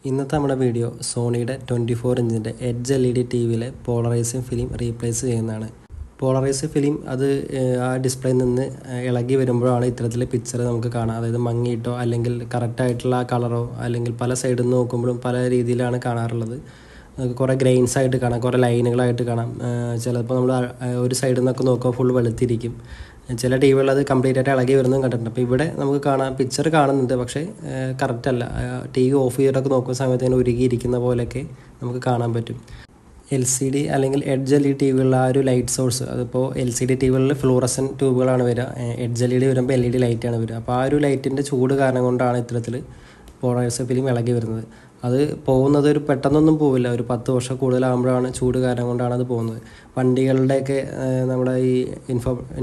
ഇന്നത്തെ നമ്മുടെ വീഡിയോ സോണിയുടെ 24 ഇഞ്ചിൻ്റെ എഡ്ജ് LED ടി വിയിലെ പോളറൈസിങ് ഫിലിം റീപ്ലേസ് ചെയ്യുന്നതാണ്. പോളറൈസ് ഫിലിം അത് ആ ഡിസ്പ്ലേയിൽ നിന്ന് ഇളകി വരുമ്പോഴാണ് ഇത്തരത്തിൽ പിക്ചർ നമുക്ക് കാണാം. അതായത് മങ്ങിയിട്ടോ അല്ലെങ്കിൽ കറക്റ്റായിട്ടുള്ള ആ കളറോ അല്ലെങ്കിൽ പല സൈഡിൽ നിന്ന് നോക്കുമ്പോഴും പല രീതിയിലാണ് കാണാറുള്ളത്. കുറേ ഗ്രെയിൻസ് ആയിട്ട് കാണാം, കുറേ ലൈനുകളായിട്ട് കാണാം. ചിലപ്പോൾ നമ്മൾ ഒരു സൈഡിൽ നിന്നൊക്കെ നോക്കുമ്പോൾ ഫുൾ വെളുത്തിരിക്കും. ചില ടി വികളിൽ അത് കംപ്ലീറ്റ് ആയിട്ട് ഇളകി വരുന്നതും കണ്ടിട്ടുണ്ട്. അപ്പോൾ ഇവിടെ നമുക്ക് കാണാം, പിക്ചർ കാണുന്നുണ്ട്, പക്ഷേ കറക്റ്റ് അല്ല. ടി വി ഓഫ് ചെയ്തിട്ടൊക്കെ നോക്കുന്ന സമയത്ത് ഇങ്ങനെ ഉരുകിയിരിക്കുന്ന പോലെയൊക്കെ നമുക്ക് കാണാൻ പറ്റും. LCD അല്ലെങ്കിൽ എഡ്ജ് LED ടി വികളിൽ ആ ഒരു ലൈറ്റ് സോഴ്സ്, അതിപ്പോൾ LCD ടി വികളിൽ ഫ്ലൂറസൻ ട്യൂബുകളാണ് വരിക, എഡ്ജ് LED വരുമ്പോൾ LED ലൈറ്റാണ് വരിക. അപ്പോൾ ആ ഒരു ലൈറ്റിൻ്റെ ചൂട് കാരണം കൊണ്ടാണ് ഇത്തരത്തിൽ പോളറൈസ് ഫിലിം ഇളകി വരുന്നത്. അത് പോകുന്നത് ഒരു പെട്ടെന്നൊന്നും പോവില്ല, ഒരു 10 വർഷം കൂടുതലാകുമ്പോഴാണ് ചൂട് കാരണം കൊണ്ടാണ് അത് പോകുന്നത്. വണ്ടികളുടെയൊക്കെ നമ്മുടെ ഈ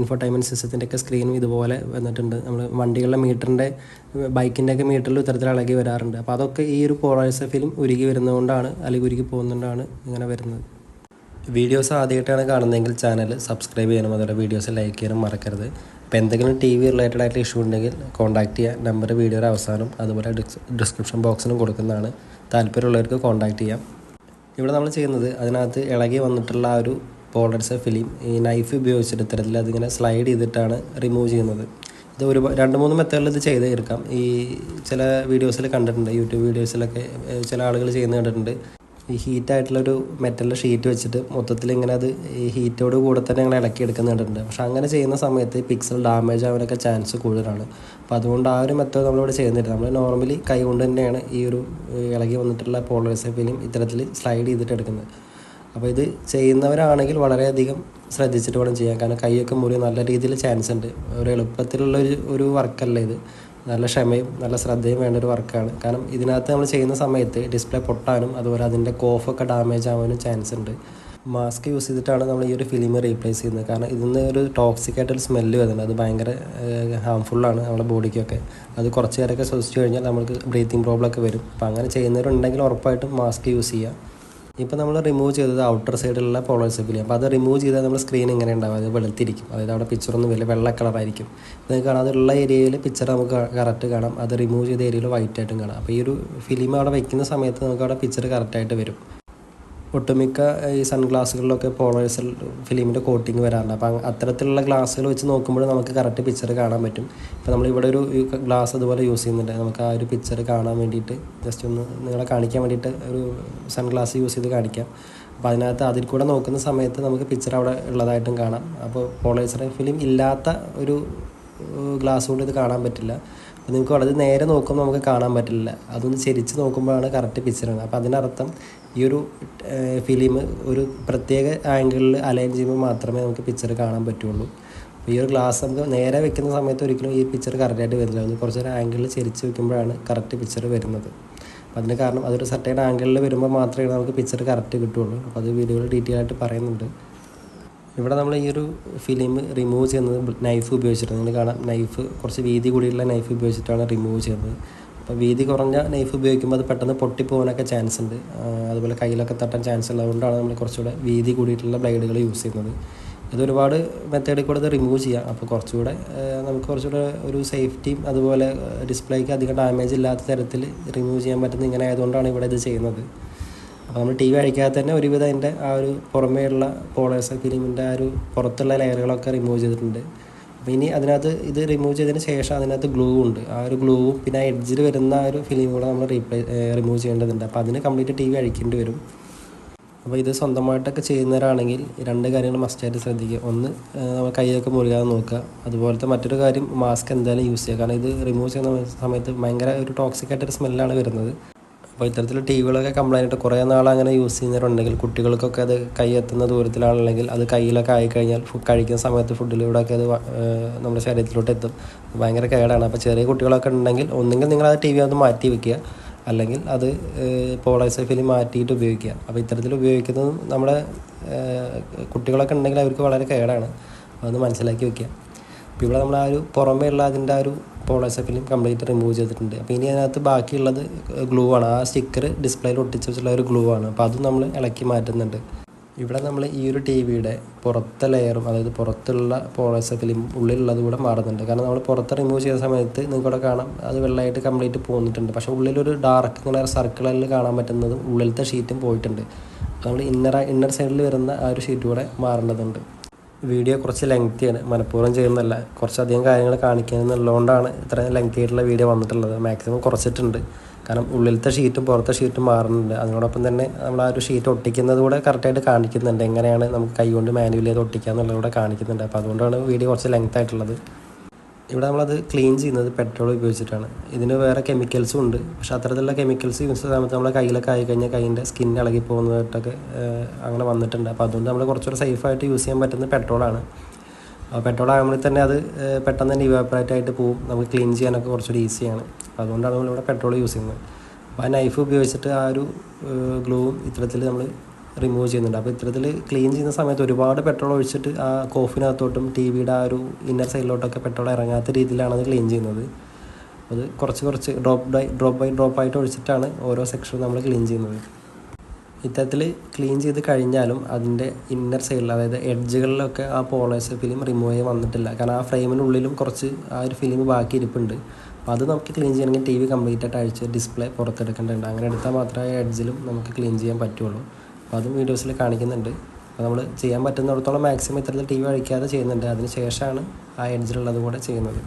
ഇൻഫോർടൈൻമെൻറ്റ് സിസ്റ്റത്തിൻ്റെയൊക്കെ സ്ക്രീനും ഇതുപോലെ വന്നിട്ടുണ്ട്. നമ്മൾ വണ്ടികളുടെ മീറ്ററിൻ്റെ ബൈക്കിൻ്റെയൊക്കെ മീറ്ററിൽ ഇത്തരത്തിൽ ഇളകി വരാറുണ്ട്. അപ്പോൾ അതൊക്കെ ഈ ഒരു പോളറൈസ് ഫിലിം ഉരുകി വരുന്നതുകൊണ്ടാണ്, അല്ലെങ്കിൽ ഉരുകി പോകുന്നതുകൊണ്ടാണ് ഇങ്ങനെ വരുന്നത്. വീഡിയോസ് ആദ്യമായിട്ടാണ് കാണുന്നതെങ്കിൽ ചാനൽ സബ്സ്ക്രൈബ് ചെയ്യാനും അതുപോലെ വീഡിയോസ് ലൈക്ക് ചെയ്യാനും മറക്കരുത്. അപ്പോൾ എന്തെങ്കിലും TV റിലേറ്റഡ് ആയിട്ടുള്ള ഇഷ്യൂ ഉണ്ടെങ്കിൽ കോൺടാക്ട് ചെയ്യുക. നമ്പർ വീഡിയോയുടെ അവസാനം അതുപോലെ ഡിസ്ക്രിപ്ഷൻ ബോക്സിനും കൊടുക്കുന്നതാണ്. താല്പര്യമുള്ളവർക്ക് കോൺടാക്ട് ചെയ്യാം. ഇവിടെ നമ്മൾ ചെയ്യുന്നത്, അതിനകത്ത് ഇളകി വന്നിട്ടുള്ള ആ ഒരു പോളറൈസ് ഫിലിം ഈ നൈഫ് ഉപയോഗിച്ചിട്ട് ഇത്തരത്തിൽ അതിങ്ങനെ സ്ലൈഡ് ചെയ്തിട്ടാണ് റിമൂവ് ചെയ്യുന്നത്. ഇത് 2-3 മെത്തേഡിൽ ഇത് ചെയ്ത് തീർക്കാം. ഈ ചില വീഡിയോസിൽ കണ്ടിട്ടുണ്ട്, യൂട്യൂബ് വീഡിയോസിലൊക്കെ ചില ആളുകൾ ചെയ്യുന്നത് കണ്ടിട്ടുണ്ട്. ഈ ഹീറ്റായിട്ടുള്ളൊരു മെറ്റലിൻ്റെ ഷീറ്റ് വെച്ചിട്ട് മൊത്തത്തിൽ ഇങ്ങനെ അത് ഈ ഹീറ്റോട് കൂടെ തന്നെ ഞങ്ങൾ ഇളക്കി എടുക്കുന്നുണ്ട്. പക്ഷെ അങ്ങനെ ചെയ്യുന്ന സമയത്ത് പിക്സൽ ഡാമേജ് ആവാനൊക്കെ ചാൻസ് കൂടുതലാണ്. അപ്പോൾ അതുകൊണ്ട് ആ ഒരു മെത്തേഡ് നമ്മളിവിടെ ചെയ്യുന്നില്ല. നമ്മൾ നോർമലി കൈ കൊണ്ട് തന്നെയാണ് ഈ ഒരു ഇളകി വന്നിട്ടുള്ള പോളറൈസ് ഫിലിം ഇത്തരത്തിൽ സ്ലൈഡ് ചെയ്തിട്ട് എടുക്കുന്നത്. അപ്പോൾ ഇത് ചെയ്യുന്നവരാണെങ്കിൽ വളരെയധികം ശ്രദ്ധിച്ചിട്ട് വേണം ചെയ്യാൻ. കാരണം കൈയൊക്കെ മുറി നല്ല രീതിയിൽ ചാൻസ് ഉണ്ട്. ഒരു എളുപ്പത്തിലുള്ള ഒരു വർക്കല്ല ഇത്. നല്ല ക്ഷമയും നല്ല ശ്രദ്ധയും വേണ്ട ഒരു വർക്കാണ്. കാരണം ഇതിനകത്ത് നമ്മൾ ചെയ്യുന്ന സമയത്ത് ഡിസ്പ്ലേ പൊട്ടാനും അതുപോലെ അതിൻ്റെ കോഫൊക്കെ ഡാമേജ് ആവാനും ചാൻസ് ഉണ്ട്. മാസ്ക് യൂസ് ചെയ്തിട്ടാണ് നമ്മൾ ഈ ഒരു ഫിലിം റീപ്ലേസ് ചെയ്യുന്നത്. കാരണം ഇതിൽ നിന്ന് ഒരു ടോക്സിക് ആയിട്ടൊരു സ്മെല്ല് വരുന്നുണ്ട്. അത് ഭയങ്കര ഹാംഫുള്ളാണ് നമ്മുടെ ബോഡിക്കൊക്കെ. അത് കുറച്ച് നേരമൊക്കെ ശ്വസിച്ച് കഴിഞ്ഞാൽ നമുക്ക് ബ്രീത്തിങ് പ്രോബ്ലം ഒക്കെ വരും. അപ്പോൾ അങ്ങനെ ചെയ്യുന്നവരുണ്ടെങ്കിൽ ഉറപ്പായിട്ടും മാസ്ക് യൂസ് ചെയ്യുക. ഇപ്പോൾ നമ്മൾ റിമൂവ് ചെയ്തത് ഔട്ടർ സൈഡിലുള്ള പോളറൈസ് ഫിലിം. അപ്പോൾ അത് റിമൂവ് ചെയ്താൽ നമ്മൾ സ്ക്രീൻ ഇങ്ങനെ ഉണ്ടാവും, അത് വെളുത്തിരിക്കും. അതായത് അവിടെ പിക്ചറൊന്നും വരില്ല, വെള്ള കളറായിരിക്കും. നിങ്ങൾക്ക് കാണാം, അതുള്ള ഏരിയയിൽ പിക്ചർ നമുക്ക് കറക്റ്റ് കാണാം, അത് റിമൂവ് ചെയ്ത ഏരിയയിൽ വൈറ്റ് ആയിട്ടും കാണാം. അപ്പോൾ ഈ ഒരു ഫിലിം അവിടെ വയ്ക്കുന്ന സമയത്ത് നമുക്ക് അവിടെ പിക്ചർ കറക്റ്റായിട്ട് വരും. ഒട്ടുമിക്ക ഈ സൺഗ്ലാസുകളിലൊക്കെ പോളറൈസ് ഫിലിമിൻ്റെ കോട്ടിങ് വരാറുണ്ട്. അപ്പോൾ അത്തരത്തിലുള്ള ഗ്ലാസ്സുകൾ വെച്ച് നോക്കുമ്പോൾ നമുക്ക് കറക്റ്റ് പിക്ചർ കാണാൻ പറ്റും. ഇപ്പോൾ നമ്മളിവിടെ ഒരു ഗ്ലാസ് അതുപോലെ യൂസ് ചെയ്യുന്നുണ്ട്. നമുക്ക് ആ ഒരു പിക്ചർ കാണാൻ വേണ്ടിയിട്ട് ജസ്റ്റ് ഒന്ന് നിങ്ങളെ കാണിക്കാൻ വേണ്ടിയിട്ട് ഒരു സൺഗ്ലാസ് യൂസ് ചെയ്ത് കാണിക്കാം. അപ്പോൾ അതിനകത്ത് അതിൽ കൂടെ നോക്കുന്ന സമയത്ത് നമുക്ക് പിക്ചർ അവിടെ ഉള്ളതായിട്ടും കാണാം. അപ്പോൾ പോളറൈസ് ഫിലിം ഇല്ലാത്ത ഒരു ഗ്ലാസ് കൊണ്ട് ഇത് കാണാൻ പറ്റില്ല. അപ്പോൾ നിങ്ങൾക്ക് വളരെ നേരെ നോക്കുമ്പോൾ നമുക്ക് കാണാൻ പറ്റില്ല, അതൊന്ന് ചെരിച്ച് നോക്കുമ്പോഴാണ് കറക്റ്റ് പിക്ചറാണ്. അപ്പോൾ അതിനർത്ഥം ഈ ഒരു ഫിലിം ഒരു പ്രത്യേക ആംഗിളിൽ അലൈൻ ചെയ്യുമ്പോൾ മാത്രമേ നമുക്ക് പിക്ചർ കാണാൻ പറ്റുള്ളൂ. അപ്പോൾ ഈ ഒരു ഗ്ലാസ് നമുക്ക് നേരെ വെക്കുന്ന സമയത്ത് ഒരിക്കലും ഈ പിക്ചർ കറക്റ്റായിട്ട് വരുന്നില്ല. ഒന്ന് കുറച്ചൊരു ആംഗിളിൽ ചെരിച്ച് വെക്കുമ്പോഴാണ് കറക്റ്റ് പിക്ചർ വരുന്നത്. അപ്പോൾ അതിന് കാരണം അതൊരു സർട്ടൈൻ ആംഗിളിൽ വരുമ്പോൾ മാത്രമേ നമുക്ക് പിക്ചർ കറക്റ്റ് കിട്ടുള്ളൂ. അപ്പോൾ അത് വീഡിയോയിൽ ഡീറ്റെയിൽ ആയിട്ട് പറയുന്നുണ്ട്. ഇവിടെ നമ്മൾ ഈ ഒരു ഫിലിം റിമൂവ് ചെയ്യുന്നത് നൈഫ് ഉപയോഗിച്ചിട്ടാണ്. നിങ്ങൾ കാണാം, നൈഫ് കുറച്ച് വീതി കൂടിയുള്ള നൈഫ് ഉപയോഗിച്ചിട്ടാണ് റിമൂവ് ചെയ്യുന്നത്. അപ്പോൾ വീതി കുറഞ്ഞ നൈഫ് ഉപയോഗിക്കുമ്പോൾ അത് പെട്ടെന്ന് പൊട്ടിപ്പോകാനൊക്കെ ചാൻസ് ഉണ്ട്. അതുപോലെ കയ്യിലൊക്കെ തട്ടാൻ ചാൻസ് ഉള്ളതുകൊണ്ടാണ് നമ്മൾ കുറച്ചുകൂടെ വീതി കൂടിയിട്ടുള്ള ബ്ലേഡുകൾ യൂസ് ചെയ്യുന്നത്. ഇതൊരുപാട് മെത്തേഡിൽ കൂടെ ഇത് റിമൂവ് ചെയ്യാം. അപ്പോൾ കുറച്ചുകൂടെ നമുക്ക് കുറച്ചുകൂടെ ഒരു സേഫ്റ്റിയും അതുപോലെ ഡിസ്പ്ലേക്ക് അധികം ഡാമേജ് ഇല്ലാത്ത തരത്തിൽ റിമൂവ് ചെയ്യാൻ പറ്റുന്ന ഇങ്ങനെ ആയതുകൊണ്ടാണ് ഇവിടെ ഇത് ചെയ്യുന്നത്. അപ്പോൾ നമ്മൾ TV അഴിക്കാതെ തന്നെ ഒരുവിധം അതിൻ്റെ ആ ഒരു പുറമേയുള്ള പോളറൈസ് ഫിലിമിൻ്റെ ആ ഒരു പുറത്തുള്ള ലെയറുകളൊക്കെ റിമൂവ് ചെയ്തിട്ടുണ്ട്. അപ്പോൾ ഇനി അതിനകത്ത് ഇത് റിമൂവ് ചെയ്തതിന് ശേഷം അതിനകത്ത് ഗ്ലൂ ഉണ്ട്. ആ ഒരു ഗ്ലൂവും പിന്നെ ആ എഡ്ജിൽ വരുന്ന ആ ഒരു ഫിലിം കൂടെ നമ്മൾ റിമൂവ് ചെയ്യേണ്ടതുണ്ട്. അപ്പോൾ അതിന് കംപ്ലീറ്റ് TV അഴിക്കേണ്ടി വരും. അപ്പോൾ ഇത് സ്വന്തമായിട്ടൊക്കെ ചെയ്യുന്നവരാണെങ്കിൽ 2 കാര്യങ്ങൾ മസ്റ്റായിട്ട് ശ്രദ്ധിക്കുക. ഒന്ന്, നമ്മൾ കൈയൊക്കെ മുറിയാതെ നോക്കുക. അതുപോലത്തെ മറ്റൊരു കാര്യം, മാസ്ക് എന്തായാലും യൂസ് ചെയ്യുക. കാരണം ഇത് റിമൂവ് ചെയ്യുന്ന സമയത്ത് ഭയങ്കര ഒരു ടോക്സിക് ആയിട്ടൊരു സ്മെല്ലാണ് വരുന്നത്. അപ്പോൾ ഇത്തരത്തിൽ TVകളൊക്കെ കംപ്ലൈൻറ്റ് കുറേ നാൾ അങ്ങനെ യൂസ് ചെയ്യുന്നവരുണ്ടെങ്കിൽ കുട്ടികൾക്കൊക്കെ അത് കൈ എത്തുന്ന ദൂരത്തിലാണെങ്കിൽ അത് കയ്യിലൊക്കെ ആയിക്കഴിഞ്ഞാൽ കഴിക്കുന്ന സമയത്ത് ഫുഡിലൂടെയൊക്കെ അത് നമ്മുടെ ശരീരത്തിലോട്ട് എത്തും. ഭയങ്കര കേടാണ്. അപ്പോൾ ചെറിയ കുട്ടികളൊക്കെ ഉണ്ടെങ്കിൽ ഒന്നെങ്കിൽ നിങ്ങളത് TV ഒന്ന് മാറ്റി വയ്ക്കുക, അല്ലെങ്കിൽ അത് പോളറൈസ് ഫിലിം മാറ്റിയിട്ട് ഉപയോഗിക്കുക. അപ്പോൾ ഇത്തരത്തിൽ ഉപയോഗിക്കുന്നതും നമ്മുടെ കുട്ടികളൊക്കെ ഉണ്ടെങ്കിൽ അവർക്ക് വളരെ കേടാണ്. അതൊന്ന് മനസ്സിലാക്കി വയ്ക്കുക. അപ്പോൾ ഇവിടെ നമ്മൾ ആ ഒരു പുറമേ ഉള്ള അതിൻ്റെ ആ ഒരു പോളറൈസ് ഫിലിം കംപ്ലീറ്റ് റിമൂവ് ചെയ്തിട്ടുണ്ട്. അപ്പോൾ ഇനി അതിനകത്ത് ബാക്കിയുള്ളത് ഗ്ലൂ ആണ്. ആ സ്റ്റിക്കർ ഡിസ്പ്ലേയിൽ ഒട്ടിച്ച് വെച്ചുള്ള ഒരു ഗ്ലൂ ആണ്. അപ്പോൾ അതും നമ്മൾ ഇളക്കി മാറ്റുന്നുണ്ട്. ഇവിടെ നമ്മൾ ഈ ഒരു ടി വിയുടെ പുറത്തെ ലെയറും അതായത് പുറത്തുള്ള പോളേഴ്സ് ഫിലിം ഉള്ളിലുള്ളത് കൂടെ മാറുന്നുണ്ട്. കാരണം നമ്മൾ പുറത്ത് റിമൂവ് ചെയ്ത സമയത്ത് നിങ്ങൾക്കിവിടെ കാണാം അത് വെള്ളമായിട്ട് കംപ്ലീറ്റ് പോന്നിട്ടുണ്ട്. പക്ഷേ ഉള്ളിലൊരു ഡാർക്ക് ഇങ്ങനെ സർക്കിളിൽ കാണാൻ പറ്റുന്നതും ഉള്ളിലത്തെ ഷീറ്റും പോയിട്ടുണ്ട്. നമ്മൾ ഇന്നർ സൈഡിൽ വരുന്ന ആ ഒരു ഷീറ്റ് കൂടെ മാറേണ്ടതുണ്ട്. വീഡിയോ കുറച്ച് ലെങ്തിയാണ്, മനഃപൂർവ്വം ചെയ്യുന്നതല്ല, കുറച്ചധികം കാര്യങ്ങൾ കാണിക്കാനുള്ളതുകൊണ്ടാണ് ഇത്രയും ലെങ്തി ആയിട്ടുള്ള വീഡിയോ വന്നിട്ടുള്ളത്. മാക്സിമം കുറച്ചിട്ടുണ്ട്. കാരണം ഉള്ളിലത്തെ ഷീറ്റും പുറത്തെ ഷീറ്റും മാറുന്നുണ്ട്. അതിനോടൊപ്പം തന്നെ നമ്മൾ ആ ഒരു ഷീറ്റ് ഒട്ടിക്കുന്നത് കൂടെ കറക്റ്റായിട്ട് കാണിക്കുന്നുണ്ട്. എങ്ങനെയാണ് നമുക്ക് കൈ കൊണ്ട് മാനുവലി അത് ഒട്ടിക്കുക എന്നുള്ളത് കൂടെ കാണിക്കുന്നുണ്ട്. അപ്പോൾ അതുകൊണ്ടാണ് വീഡിയോ കുറച്ച് ലെങ്ത് ആയിട്ടുള്ളത്. ഇവിടെ നമ്മളത് ക്ലീൻ ചെയ്യുന്നത് പെട്രോൾ ഉപയോഗിച്ചിട്ടാണ്. ഇതിന് വേറെ കെമിക്കൽസും ഉണ്ട്. പക്ഷേ അത്തരത്തിലുള്ള കെമിക്കൽസ് യൂസ് ചെയ്യുന്ന സമയത്ത് നമ്മളെ കയ്യിലൊക്കെ ആയിക്കഴിഞ്ഞാൽ കൈയിൻ്റെ സ്കിൻ ഇളകി പോകുന്നതായിട്ടൊക്കെ അങ്ങനെ വന്നിട്ടുണ്ട്. അപ്പോൾ അതുകൊണ്ട് നമ്മൾ കുറച്ചുകൂടെ സേഫായിട്ട് യൂസ് ചെയ്യാൻ പറ്റുന്ന പെട്രോളാണ്. അപ്പോൾ പെട്രോൾ ആകുമ്പോൾ തന്നെ അത് പെട്ടെന്ന് തന്നെ ഇവാപ്പറേറ്റ് ആയിട്ട് പോകും. നമുക്ക് ക്ലീൻ ചെയ്യാനൊക്കെ കുറച്ചുകൂടി ഈസിയാണ്. അപ്പോൾ അതുകൊണ്ടാണ് നമ്മളിവിടെ പെട്രോൾ യൂസ് ചെയ്യുന്നത്. അപ്പോൾ ആ നൈഫ് ഉപയോഗിച്ചിട്ട് ആ ഒരു ഗ്ലൂവും ഇത്തരത്തിൽ നമ്മൾ റിമൂവ് ചെയ്യുന്നുണ്ട്. അപ്പോൾ ഇത്തരത്തിൽ ക്ലീൻ ചെയ്യുന്ന സമയത്ത് ഒരുപാട് പെട്രോൾ ഒഴിച്ചിട്ട് ആ കോഫിനകത്തോട്ടും ടി വിയുടെ ആ ഒരു ഇന്നർ സൈഡിലോട്ടൊക്കെ പെട്രോൾ ഇറങ്ങാത്ത രീതിയിലാണ് അത് ക്ലീൻ ചെയ്യുന്നത്. അത് കുറച്ച് ഡ്രോപ്പ് ആയിട്ട് ഒഴിച്ചിട്ടാണ് ഓരോ സെക്ഷനും നമ്മൾ ക്ലീൻ ചെയ്യുന്നത്. ഇത്തരത്തിൽ ക്ലീൻ ചെയ്ത് കഴിഞ്ഞാലും അതിൻ്റെ ഇന്നർ സൈഡിൽ അതായത് എഡ്ജുകളിലൊക്കെ ആ പോളേഴ്സ് ഫിലിം റിമൂവ് ചെയ്യാൻ വന്നിട്ടില്ല. കാരണം ആ ഫ്രെയിമിനുള്ളിലും കുറച്ച് ആ ഒരു ഫിലിം ബാക്കി ഇരിപ്പുണ്ട്. അപ്പോൾ അത് നമുക്ക് ക്ലീൻ ചെയ്യണമെങ്കിൽ ടി വി കംപ്ലീറ്റ് ആയിട്ട് അഴിച്ച് ഡിസ്പ്ലേ പുറത്തെടുക്കേണ്ടതുണ്ട്. അങ്ങനെ എടുത്താൽ മാത്രമേ എഡ്ജിലും നമുക്ക് ക്ലീൻ ചെയ്യാൻ പറ്റുള്ളൂ. അപ്പോൾ അതും വീഡിയോസിൽ കാണിക്കുന്നുണ്ട്. അപ്പോൾ നമ്മൾ ചെയ്യാൻ പറ്റുന്നിടത്തോളം മാക്സിമം ഇത്തരത്തിൽ ടി വി അഴിക്കാതെ ചെയ്യുന്നുണ്ട്. അതിന് ശേഷമാണ് ആ എഡ്ജിലുള്ളത് കൂടെ ചെയ്യുന്നത്.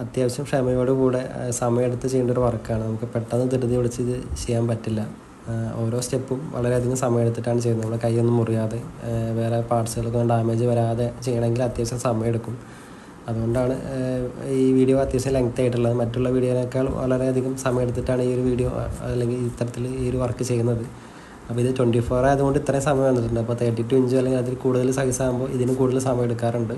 അത്യാവശ്യം ക്ഷമയോടുകൂടെ സമയമെടുത്ത് ചെയ്യേണ്ട ഒരു വർക്കാണ്. നമുക്ക് പെട്ടെന്ന് ധൃതി പിടിച്ച് ഇത് ചെയ്യാൻ പറ്റില്ല. ഓരോ സ്റ്റെപ്പും വളരെയധികം സമയമെടുത്തിട്ടാണ് ചെയ്യുന്നത്. നമ്മൾ കൈയൊന്നും മുറിയാതെ വേറെ പാർട്സുകൾക്കൊന്നും ഡാമേജ് വരാതെ ചെയ്യണമെങ്കിൽ അത്യാവശ്യം സമയമെടുക്കും. അതുകൊണ്ടാണ് ഈ വീഡിയോ അത്യാവശ്യം ലെങ്ത് ആയിട്ടുള്ളത്. മറ്റുള്ള വീഡിയോനേക്കാൾ വളരെയധികം സമയമെടുത്തിട്ടാണ് ഈ ഒരു വീഡിയോ അല്ലെങ്കിൽ ഇത്തരത്തിൽ ഈ ഒരു വർക്ക് ചെയ്യുന്നത്. അപ്പോൾ ഇത് 24 ആയതുകൊണ്ട് ഇത്രയും സമയം വന്നിട്ടുണ്ട്. അപ്പോൾ 32 ഇഞ്ച് അല്ലെങ്കിൽ അതിൽ കൂടുതൽ സൈസ് ആകുമ്പോൾ ഇതിന് കൂടുതൽ സമയം എടുക്കാറുണ്ട്.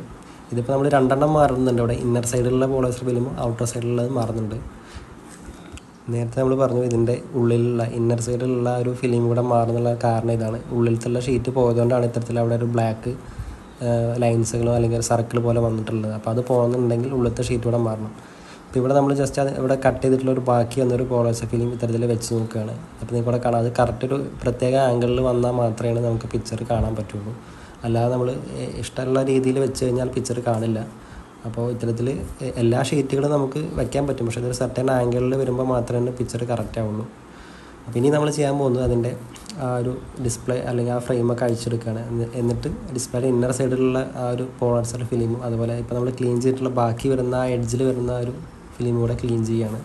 ഇതിപ്പോൾ നമ്മൾ 2 മാറുന്നുണ്ട്. ഇവിടെ ഇന്നർ സൈഡിലുള്ള പോളേഴ്സ് ഫിലിമും ഔട്ടർ സൈഡിലുള്ളത് മാറുന്നുണ്ട്. നേരത്തെ നമ്മൾ പറഞ്ഞു ഇതിൻ്റെ ഉള്ളിലുള്ള ഇന്നർ സൈഡിലുള്ള ഒരു ഫിലിം കൂടെ മാറുന്നുള്ള കാരണം ഇതാണ്. ഉള്ളിലത്തുള്ള ഷീറ്റ് പോയതുകൊണ്ടാണ് ഇത്തരത്തിൽ അവിടെ ഒരു ബ്ലാക്ക് ലൈൻസുകളോ അല്ലെങ്കിൽ ഒരു സർക്കിൾ പോലെ വന്നിട്ടുള്ളത്. അപ്പോൾ അത് പോകുന്നുണ്ടെങ്കിൽ ഉള്ളിലത്തെ ഷീറ്റ് കൂടെ മാറണം. അപ്പോൾ ഇവിടെ നമ്മൾ ജസ്റ്റ് അത് ഇവിടെ കട്ട് ചെയ്തിട്ടുള്ള ഒരു ബാക്കി വന്നൊരു പോളേഴ്സ് ഫിലിം ഇത്തരത്തിൽ വെച്ച് നോക്കുകയാണ്. അപ്പോൾ നിങ്ങൾക്ക് ഇവിടെ കാണാം അത് കറക്റ്റ് ഒരു പ്രത്യേക ആംഗിളിൽ വന്നാൽ മാത്രമേ നമുക്ക് പിക്ചർ കാണാൻ പറ്റുള്ളൂ. അല്ലാതെ നമ്മൾ ഇഷ്ടമുള്ള രീതിയിൽ വെച്ച് കഴിഞ്ഞാൽ പിക്ചർ കാണില്ല. അപ്പോൾ ഇത്തരത്തിൽ എല്ലാ ഷീറ്റുകളും നമുക്ക് വയ്ക്കാൻ പറ്റും. പക്ഷേ ഇതൊരു സർട്ടൻ ആംഗിളിൽ വരുമ്പോൾ മാത്രമേ പിക്ചർ കറക്റ്റ് ആവുള്ളൂ. അപ്പോൾ ഇനി നമ്മൾ ചെയ്യാൻ പോകുന്നത് അതിൻ്റെ ആ ഒരു ഡിസ്പ്ലേ അല്ലെങ്കിൽ ആ ഫ്രെയിമൊക്കെ അഴിച്ചെടുക്കുകയാണ്. എന്നിട്ട് ഡിസ്പ്ലേയുടെ ഇന്നർ സൈഡിലുള്ള ആ ഒരു പോളേഴ്സിൻ്റെ ഫിലിമും അതുപോലെ ഇപ്പോൾ നമ്മൾ ക്ലീൻ ചെയ്തിട്ടുള്ള ബാക്കി വരുന്ന ആ എഡ്ജിൽ വരുന്ന ആ ഒരു ഫിലിം കൂടെ ക്ലീൻ ചെയ്യുകയാണ്.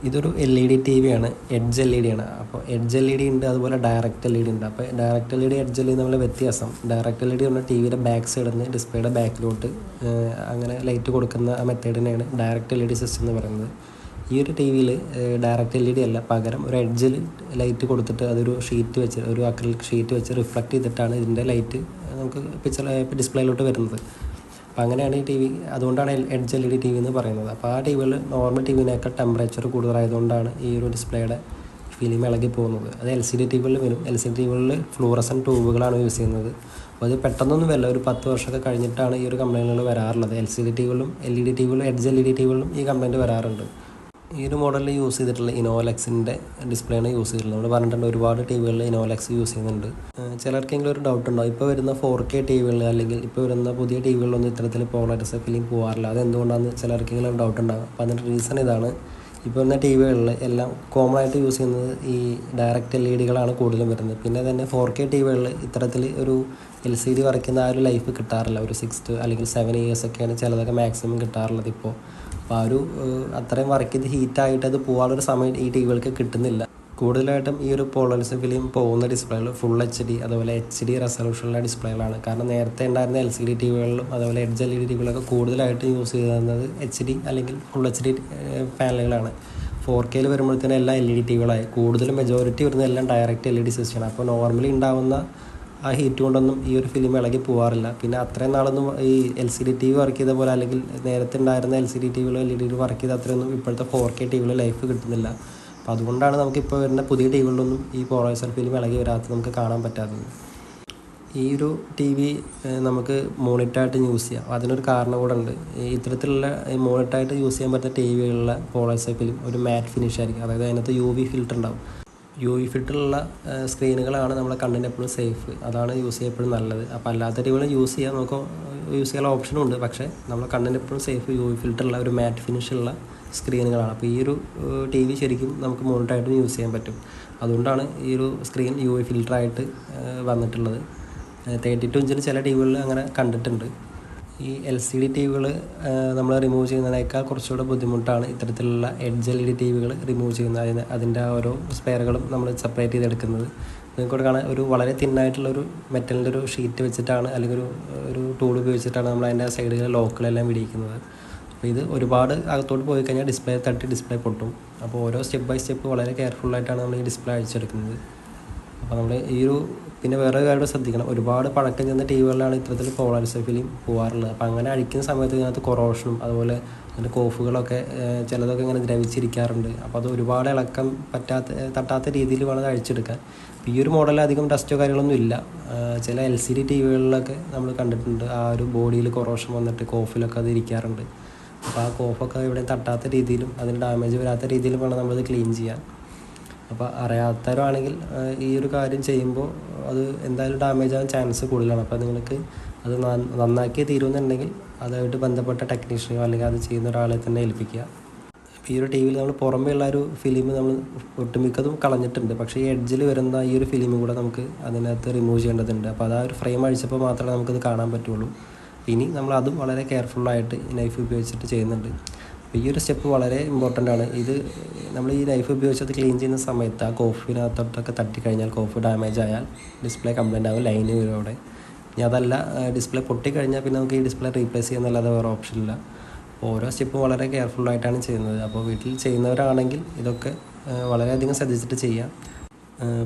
ഇതൊരു LED ടി വിയാണ്, എഡ്ജ് LED ആണ്. അപ്പോൾ എഡ്ജ് LED ഉണ്ട്, അതുപോലെ ഡയറക്റ്റ് LED ഉണ്ട്. അപ്പോൾ ഡയറക്റ്റ് LED എഡ്ജ് LED തമ്മിൽ വ്യത്യാസം, ഡയറക്റ്റ് LED പറഞ്ഞാൽ ടി വിയുടെ ബാക്ക് സൈഡിൽ നിന്ന് ഡിസ്പ്ലേയുടെ ബാക്കിലോട്ട് അങ്ങനെ ലൈറ്റ് കൊടുക്കുന്ന ആ മെത്തേഡിനെയാണ് ഡയറക്റ്റ് LED സിസ്റ്റം എന്ന് പറയുന്നത്. ഈ ഒരു ടി വിയിൽ ഡയറക്റ്റ് LED അല്ല, പകരം ഒരു എഡ്ജിൽ ലൈറ്റ് കൊടുത്തിട്ട് അതൊരു ഷീറ്റ് വെച്ച് ഒരു അക്രിലിക് ഷീറ്റ് വെച്ച് റിഫ്ലക്റ്റ് ചെയ്തിട്ടാണ് ഇതിൻ്റെ ലൈറ്റ് നമുക്ക് ഡിസ്പ്ലേയിലോട്ട് വരുന്നത്. അപ്പോൾ അങ്ങനെയാണ് ഈ ടി വി, അതുകൊണ്ടാണ് എഡ്ജ് LED ടി വി എന്ന് പറയുന്നത്. അപ്പോൾ ആ ടി വികൾ നോർമൽ ടി വിനേക്കാൾ ടെമ്പറേച്ചർ കൂടുതലായതുകൊണ്ടാണ് ഈ ഒരു ഡിസ്പ്ലേയുടെ ഫിലിം ഇളകി പോകുന്നത്. അത് LCD ടി വികളിൽ വരും. LCD ടി വികളിൽ ഫ്ലൂറസൻറ്റ് ട്യൂബുകളാണ് യൂസ് ചെയ്യുന്നത്. അപ്പോൾ അത് പെട്ടെന്നൊന്നും വരില്ല, ഒരു 10 വർഷമൊക്കെ കഴിഞ്ഞിട്ടാണ് ഈ ഒരു കംപ്ലൈൻറ്റുകൾ വരാറുള്ളത്. LCD ടി വികളിലും LED ടി വികളിലും എഡ്ജ് LED ടി വികളിലും ഈ കംപ്ലൈൻറ്റ് വരാറുണ്ട്. ഈ ഒരു മോഡലിൽ യൂസ് ചെയ്തിട്ടുള്ള ഇനോലക്സിൻ്റെ ഡിസ്പ്ലേയാണ് യൂസ് ചെയ്തിട്ടുള്ളത്. നമ്മൾ പറഞ്ഞിട്ടുണ്ട് ഒരുപാട് ടി വികളിൽ ഇനോലക്സ് യൂസ് ചെയ്യുന്നുണ്ട്. ചിലർക്കെങ്കിലും ഒരു ഡൗട്ട് ഉണ്ടാവും, ഇപ്പോൾ വരുന്ന 4K ടി വികളിൽ അല്ലെങ്കിൽ ഇപ്പോൾ വരുന്ന പുതിയ ടി വികളിലൊന്നും ഇത്തരത്തിൽ പോളറൈസ് ഫിലിം പോകാറില്ല, അതെന്തുകൊണ്ടാണെന്ന് ചിലർക്കെങ്കിലും ഒരു ഡൗട്ട് ഉണ്ടാകും. അപ്പോൾ അതിൻ്റെ റീസൺ ഇതാണ്. ഇപ്പോൾ വരുന്ന ടി വികളിൽ എല്ലാം കോമൺ ആയിട്ട് യൂസ് ചെയ്യുന്നത് ഈ ഡയറക്റ്റ് LED കൂടുതലും വരുന്നത്. പിന്നെ തന്നെ 4K ടി വികളിൽ ഇത്തരത്തിൽ ഒരു LCD വരയ്ക്കുന്ന ആ ഒരു ലൈഫ് കിട്ടാറില്ല. ഒരു 6 അല്ലെങ്കിൽ 7 ഇയേഴ്സ് ഒക്കെയാണ് ചിലതൊക്കെ മാക്സിമം കിട്ടാറുള്ളത് ഇപ്പോൾ. അപ്പോൾ ആ ഒരു അത്രയും വർക്ക് ചെയ്ത് ഹീറ്റായിട്ട് അത് പോകാനുള്ളൊരു സമയം ഈ ടി വികൾക്ക് കിട്ടുന്നില്ല. കൂടുതലായിട്ടും ഈ ഒരു പോളറൈസ് ഫിലിം പോകുന്ന ഡിസ്പ്ലേകൾ ഫുൾ HD അതുപോലെ HD റെസൊല്യൂഷനുള്ള ഡിസ്പ്ലേകളാണ്. കാരണം നേരത്തെ ഉണ്ടായിരുന്ന LCD ടി വികളിലും അതുപോലെ എഡ്ജ് LED ടി വികളൊക്കെ കൂടുതലായിട്ട് യൂസ് ചെയ്തിരുന്നത് HD അല്ലെങ്കിൽ ഫുൾ HD പാനലുകളാണ്. 4Kയിൽ വരുമ്പോഴത്തേനും എല്ലാം LED ടി വികളായി. കൂടുതലും മെജോറിറ്റി വരുന്നത് എല്ലാം ഡയറക്റ്റ് LED സിസ്റ്റമാണ്. അപ്പോൾ നോർമലി ഉണ്ടാകുന്ന ആ ഹീറ്റ് കൊണ്ടൊന്നും ഈ ഒരു ഫിലിം ഇളകി പോകാറില്ല. പിന്നെ അത്രയും നാളൊന്നും ഈ LCD ടി വി വർക്ക് ചെയ്ത പോലെ അല്ലെങ്കിൽ നേരത്തെ ഉണ്ടായിരുന്ന LCD ടി വികളോ LED വർക്ക് ചെയ്ത അത്രയൊന്നും ഇപ്പോഴത്തെ 4K ടി വികളിൽ ലൈഫ് കിട്ടുന്നില്ല. അപ്പോൾ അതുകൊണ്ടാണ് നമുക്കിപ്പോൾ വരുന്ന പുതിയ ടി വികളിലൊന്നും ഈ പോളറൈസർ ഫിലിം ഇളകി വരാത്തത് നമുക്ക് കാണാൻ പറ്റാത്തത്. ഈ ഒരു ടി വി നമുക്ക് മോണിറ്ററായിട്ട് യൂസ് ചെയ്യാം. അതിനൊരു കാരണം കൂടെ ഉണ്ട്. ഇത്തരത്തിലുള്ള മോണിറ്ററായിട്ട് യൂസ് ചെയ്യാൻ പറ്റുന്ന ടി വികളിലെ പോളറൈസർ ഫിലിം ഒരു മാറ്റ് ഫിനിഷ് ആയിരിക്കും. അതായത് അതിനകത്ത് UV ഫിൽറ്റർ ഉണ്ടാവും. UV ഫിൽറ്ററുള്ള സ്ക്രീനുകളാണ് നമ്മളെ കണ്ണിന് എപ്പോഴും സേഫ്. അതാണ് യൂസ് ചെയ്യപ്പോഴും നല്ലത്. അപ്പോൾ അല്ലാത്ത ടിവികൾ യൂസ് ചെയ്യാനുള്ള ഓപ്ഷനും ഉണ്ട്. പക്ഷേ നമ്മളെ കണ്ണിന് എപ്പോഴും സേഫ് UV ഫിൽറ്ററുള്ള ഒരു മാറ്റ് ഫിനിഷുള്ള സ്ക്രീനുകളാണ്. അപ്പോൾ ഈ ഒരു TV ശരിക്കും നമുക്ക് മോണിറ്ററായിട്ടും യൂസ് ചെയ്യാൻ പറ്റും. അതുകൊണ്ടാണ് ഈ ഒരു സ്ക്രീൻ UV ഫിൽറ്ററായിട്ട് വന്നിട്ടുള്ളത്. 32 ഇഞ്ചിന് ചില ടിവികളിൽ അങ്ങനെ കണ്ടിട്ടുണ്ട്. ഈ LCD ടിവികൾ നമ്മൾ റിമൂവ് ചെയ്യുന്നതിനേക്കാൾ കുറച്ചുകൂടെ ബുദ്ധിമുട്ടാണ് ഇത്തരത്തിലുള്ള എഡ്ജ് LED ടിവികൾ റിമൂവ് ചെയ്യുന്നത്. അതിൻ്റെ ഓരോ സ്പെയറുകളും നമ്മൾ സെപ്പറേറ്റ് ചെയ്തെടുക്കുന്നത്. നിങ്ങൾക്ക് കാണാൻ ഒരു വളരെ തിന്നായിട്ടുള്ളൊരു മെറ്റലിൻ്റെ ഒരു ഷീറ്റ് വെച്ചിട്ടാണ്, അല്ലെങ്കിൽ ഒരു ടൂൾ ഉപയോഗിച്ചിട്ടാണ് നമ്മൾ അതിൻ്റെ സൈഡുകൾ ലോക്കുകളെല്ലാം വിടിയിക്കുന്നത്. അപ്പോൾ ഇത് ഒരുപാട് അകത്തോട്ട് പോയി കഴിഞ്ഞാൽ ഡിസ്പ്ലേ തട്ടി ഡിസ്പ്ലേ പൊട്ടും. അപ്പോൾ ഓരോ സ്റ്റെപ്പ് ബൈ സ്റ്റെപ്പ് വളരെ കെയർഫുള്ളായിട്ടാണ് നമ്മൾ ഈ ഡിസ്പ്ലേ അഴിച്ചെടുക്കുന്നത്. അപ്പോൾ നമ്മൾ പിന്നെ വേറെ കാര്യം ശ്രദ്ധിക്കണം, ഒരുപാട് പഴക്കം ചെന്ന ടിവികളിലാണ് ഇത്തരത്തിൽ പോളറൈസ്ഡ് ഫിലിം പോകാറുള്ളത്. അപ്പോൾ അങ്ങനെ അഴിക്കുന്ന സമയത്ത് ഇതിനകത്ത് കൊറോഷനും അതുപോലെ അതിൻ്റെ കോഫുകളൊക്കെ ചിലതൊക്കെ ഇങ്ങനെ ദ്രവിച്ചിരിക്കാറുണ്ട്. അപ്പോൾ അത് ഒരുപാട് ഇളക്കം തട്ടാത്ത രീതിയിൽ വേണം അത് അഴിച്ചെടുക്കാൻ. ഈ ഒരു മോഡലിൽ അധികം ഡസ്റ്റോ കാര്യങ്ങളൊന്നും ഇല്ല. ചില LCD ടിവികളിലൊക്കെ നമ്മൾ കണ്ടിട്ടുണ്ട് ആ ഒരു ബോഡിയിൽ കൊറോഷൻ വന്നിട്ട് കോഫിലൊക്കെ അത് ഇരിക്കാറുണ്ട്. അപ്പോൾ ആ കോഫൊക്കെ ഇവിടെ തട്ടാത്ത രീതിയിലും അതിന് ഡാമേജ് വരാത്ത രീതിയിലും വേണം നമ്മളത് ക്ലീൻ ചെയ്യാൻ. അപ്പോൾ അറിയാത്തവരാണെങ്കിൽ ഈ ഒരു കാര്യം ചെയ്യുമ്പോൾ അത് എന്തായാലും ഡാമേജ് ആകാൻ ചാൻസ് കൂടുതലാണ്. അപ്പോൾ നിങ്ങൾക്ക് അത് നന്നാക്കി തീരുമെന്നുണ്ടെങ്കിൽ അതുമായിട്ട് ബന്ധപ്പെട്ട ടെക്നീഷ്യനെയോ അല്ലെങ്കിൽ അത് ചെയ്യുന്ന ഒരാളെ തന്നെ ഏൽപ്പിക്കുക. അപ്പോൾ ഈ ഒരു ടിവിയിൽ നമ്മൾ പുറമേ ഉള്ള ഒരു ഫിലിം നമ്മൾ ഒട്ടുമിക്കതും കളഞ്ഞിട്ടുണ്ട്. പക്ഷേ ഈ എഡ്ജിൽ വരുന്ന ഈ ഒരു ഫിലിമും കൂടെ നമുക്ക് അതിനകത്ത് റിമൂവ് ചെയ്യേണ്ടതുണ്ട്. അപ്പോൾ അത് ആ ഒരു ഫ്രെയിം അഴിച്ചപ്പോൾ മാത്രമേ നമുക്കത് കാണാൻ പറ്റുള്ളൂ. ഇനി നമ്മൾ അതും വളരെ കെയർഫുള്ളായിട്ട് നൈഫ് ഉപയോഗിച്ചിട്ട് ചെയ്യുന്നുണ്ട്. അപ്പോൾ ഈ ഒരു സ്റ്റെപ്പ് വളരെ ഇമ്പോർട്ടൻ്റ് ആണ്. ഇത് നമ്മൾ ഈ നൈഫ് ഉപയോഗിച്ചത് ക്ലീൻ ചെയ്യുന്ന സമയത്ത് ആ കോഫിനകത്തോട്ടൊക്കെ തട്ടിക്കഴിഞ്ഞാൽ കോഫ് ഡാമേജ് ആയാൽ ഡിസ്പ്ലേ കംപ്ലൈൻ്റ് ആവും, ലൈന് വരും അവിടെ. ഇനി അതല്ല ഡിസ്പ്ലേ പൊട്ടിക്കഴിഞ്ഞാൽ പിന്നെ നമുക്ക് ഈ ഡിസ്പ്ലേ റീപ്ലേസ് ചെയ്യുന്നല്ലാതെ വേറെ ഓപ്ഷനില്ല. ഓരോ സ്റ്റെപ്പും വളരെ കെയർഫുള്ളായിട്ടാണ് ചെയ്യുന്നത്. അപ്പോൾ വീട്ടിൽ ചെയ്യുന്നവരാണെങ്കിൽ ഇതൊക്കെ വളരെയധികം ശ്രദ്ധിച്ചിട്ട് ചെയ്യാം.